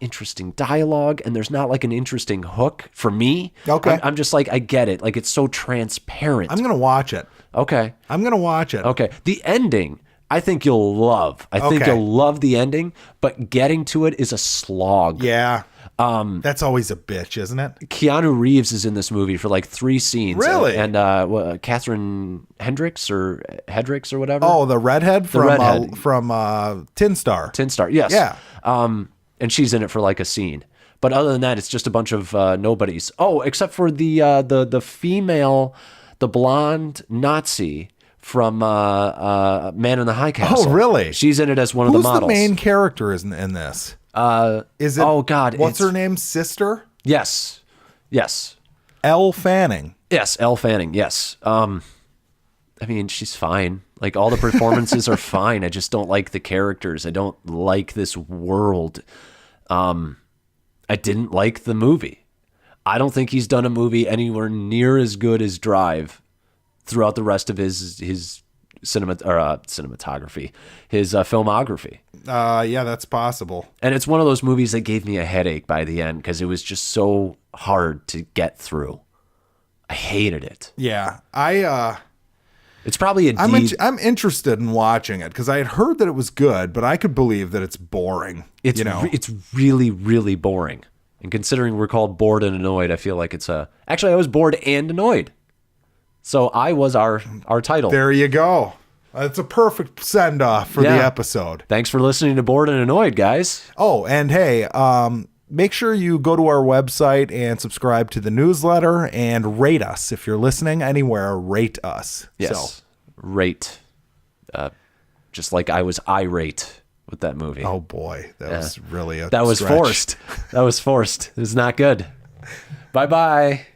interesting dialogue, and there's not an interesting hook for me. Okay. I'm just I get it. It's so transparent. I'm going to watch it. Okay. I'm going to watch it. Okay. The ending, I think you'll love. I think you'll love the ending, but getting to it is a slog. Yeah. That's always a bitch, isn't it? Keanu Reeves is in this movie for 3 scenes. Really? And Catherine Hendricks or whatever. Oh, the redhead from Tin Star. Tin Star, yes. Yeah. And she's in it for a scene. But other than that, it's just a bunch of nobodies. Oh, except for the female the blonde Nazi from Man in the High Castle. Oh, really? She's in it as one of the models. Who's the main character in this? Is it? Oh God, what's her name? Sister? Yes. Elle Fanning. Yes, Elle Fanning. Yes. I mean, she's fine. Like, all the performances are fine. I just don't like the characters. I don't like this world. I didn't like the movie. I don't think he's done a movie anywhere near as good as Drive throughout the rest of his cinematography, his filmography. Yeah, that's possible. And it's one of those movies that gave me a headache by the end because it was just so hard to get through. I hated it. Yeah, it's probably a I'm interested in watching it because I had heard that it was good, but I could believe that it's boring. It's really, really boring. And considering we're called Bored and Annoyed, I feel like actually I was bored and annoyed. So I was our title. There you go. It's a perfect send off for the episode. Thanks for listening to Bored and Annoyed, guys. Oh, and hey, make sure you go to our website and subscribe to the newsletter and rate us. If you're listening anywhere, rate us. Yes. So. Rate. Just like I was irate with that movie. Oh boy. That was really that was stretch. forced. That was forced. It was not good. Bye-bye.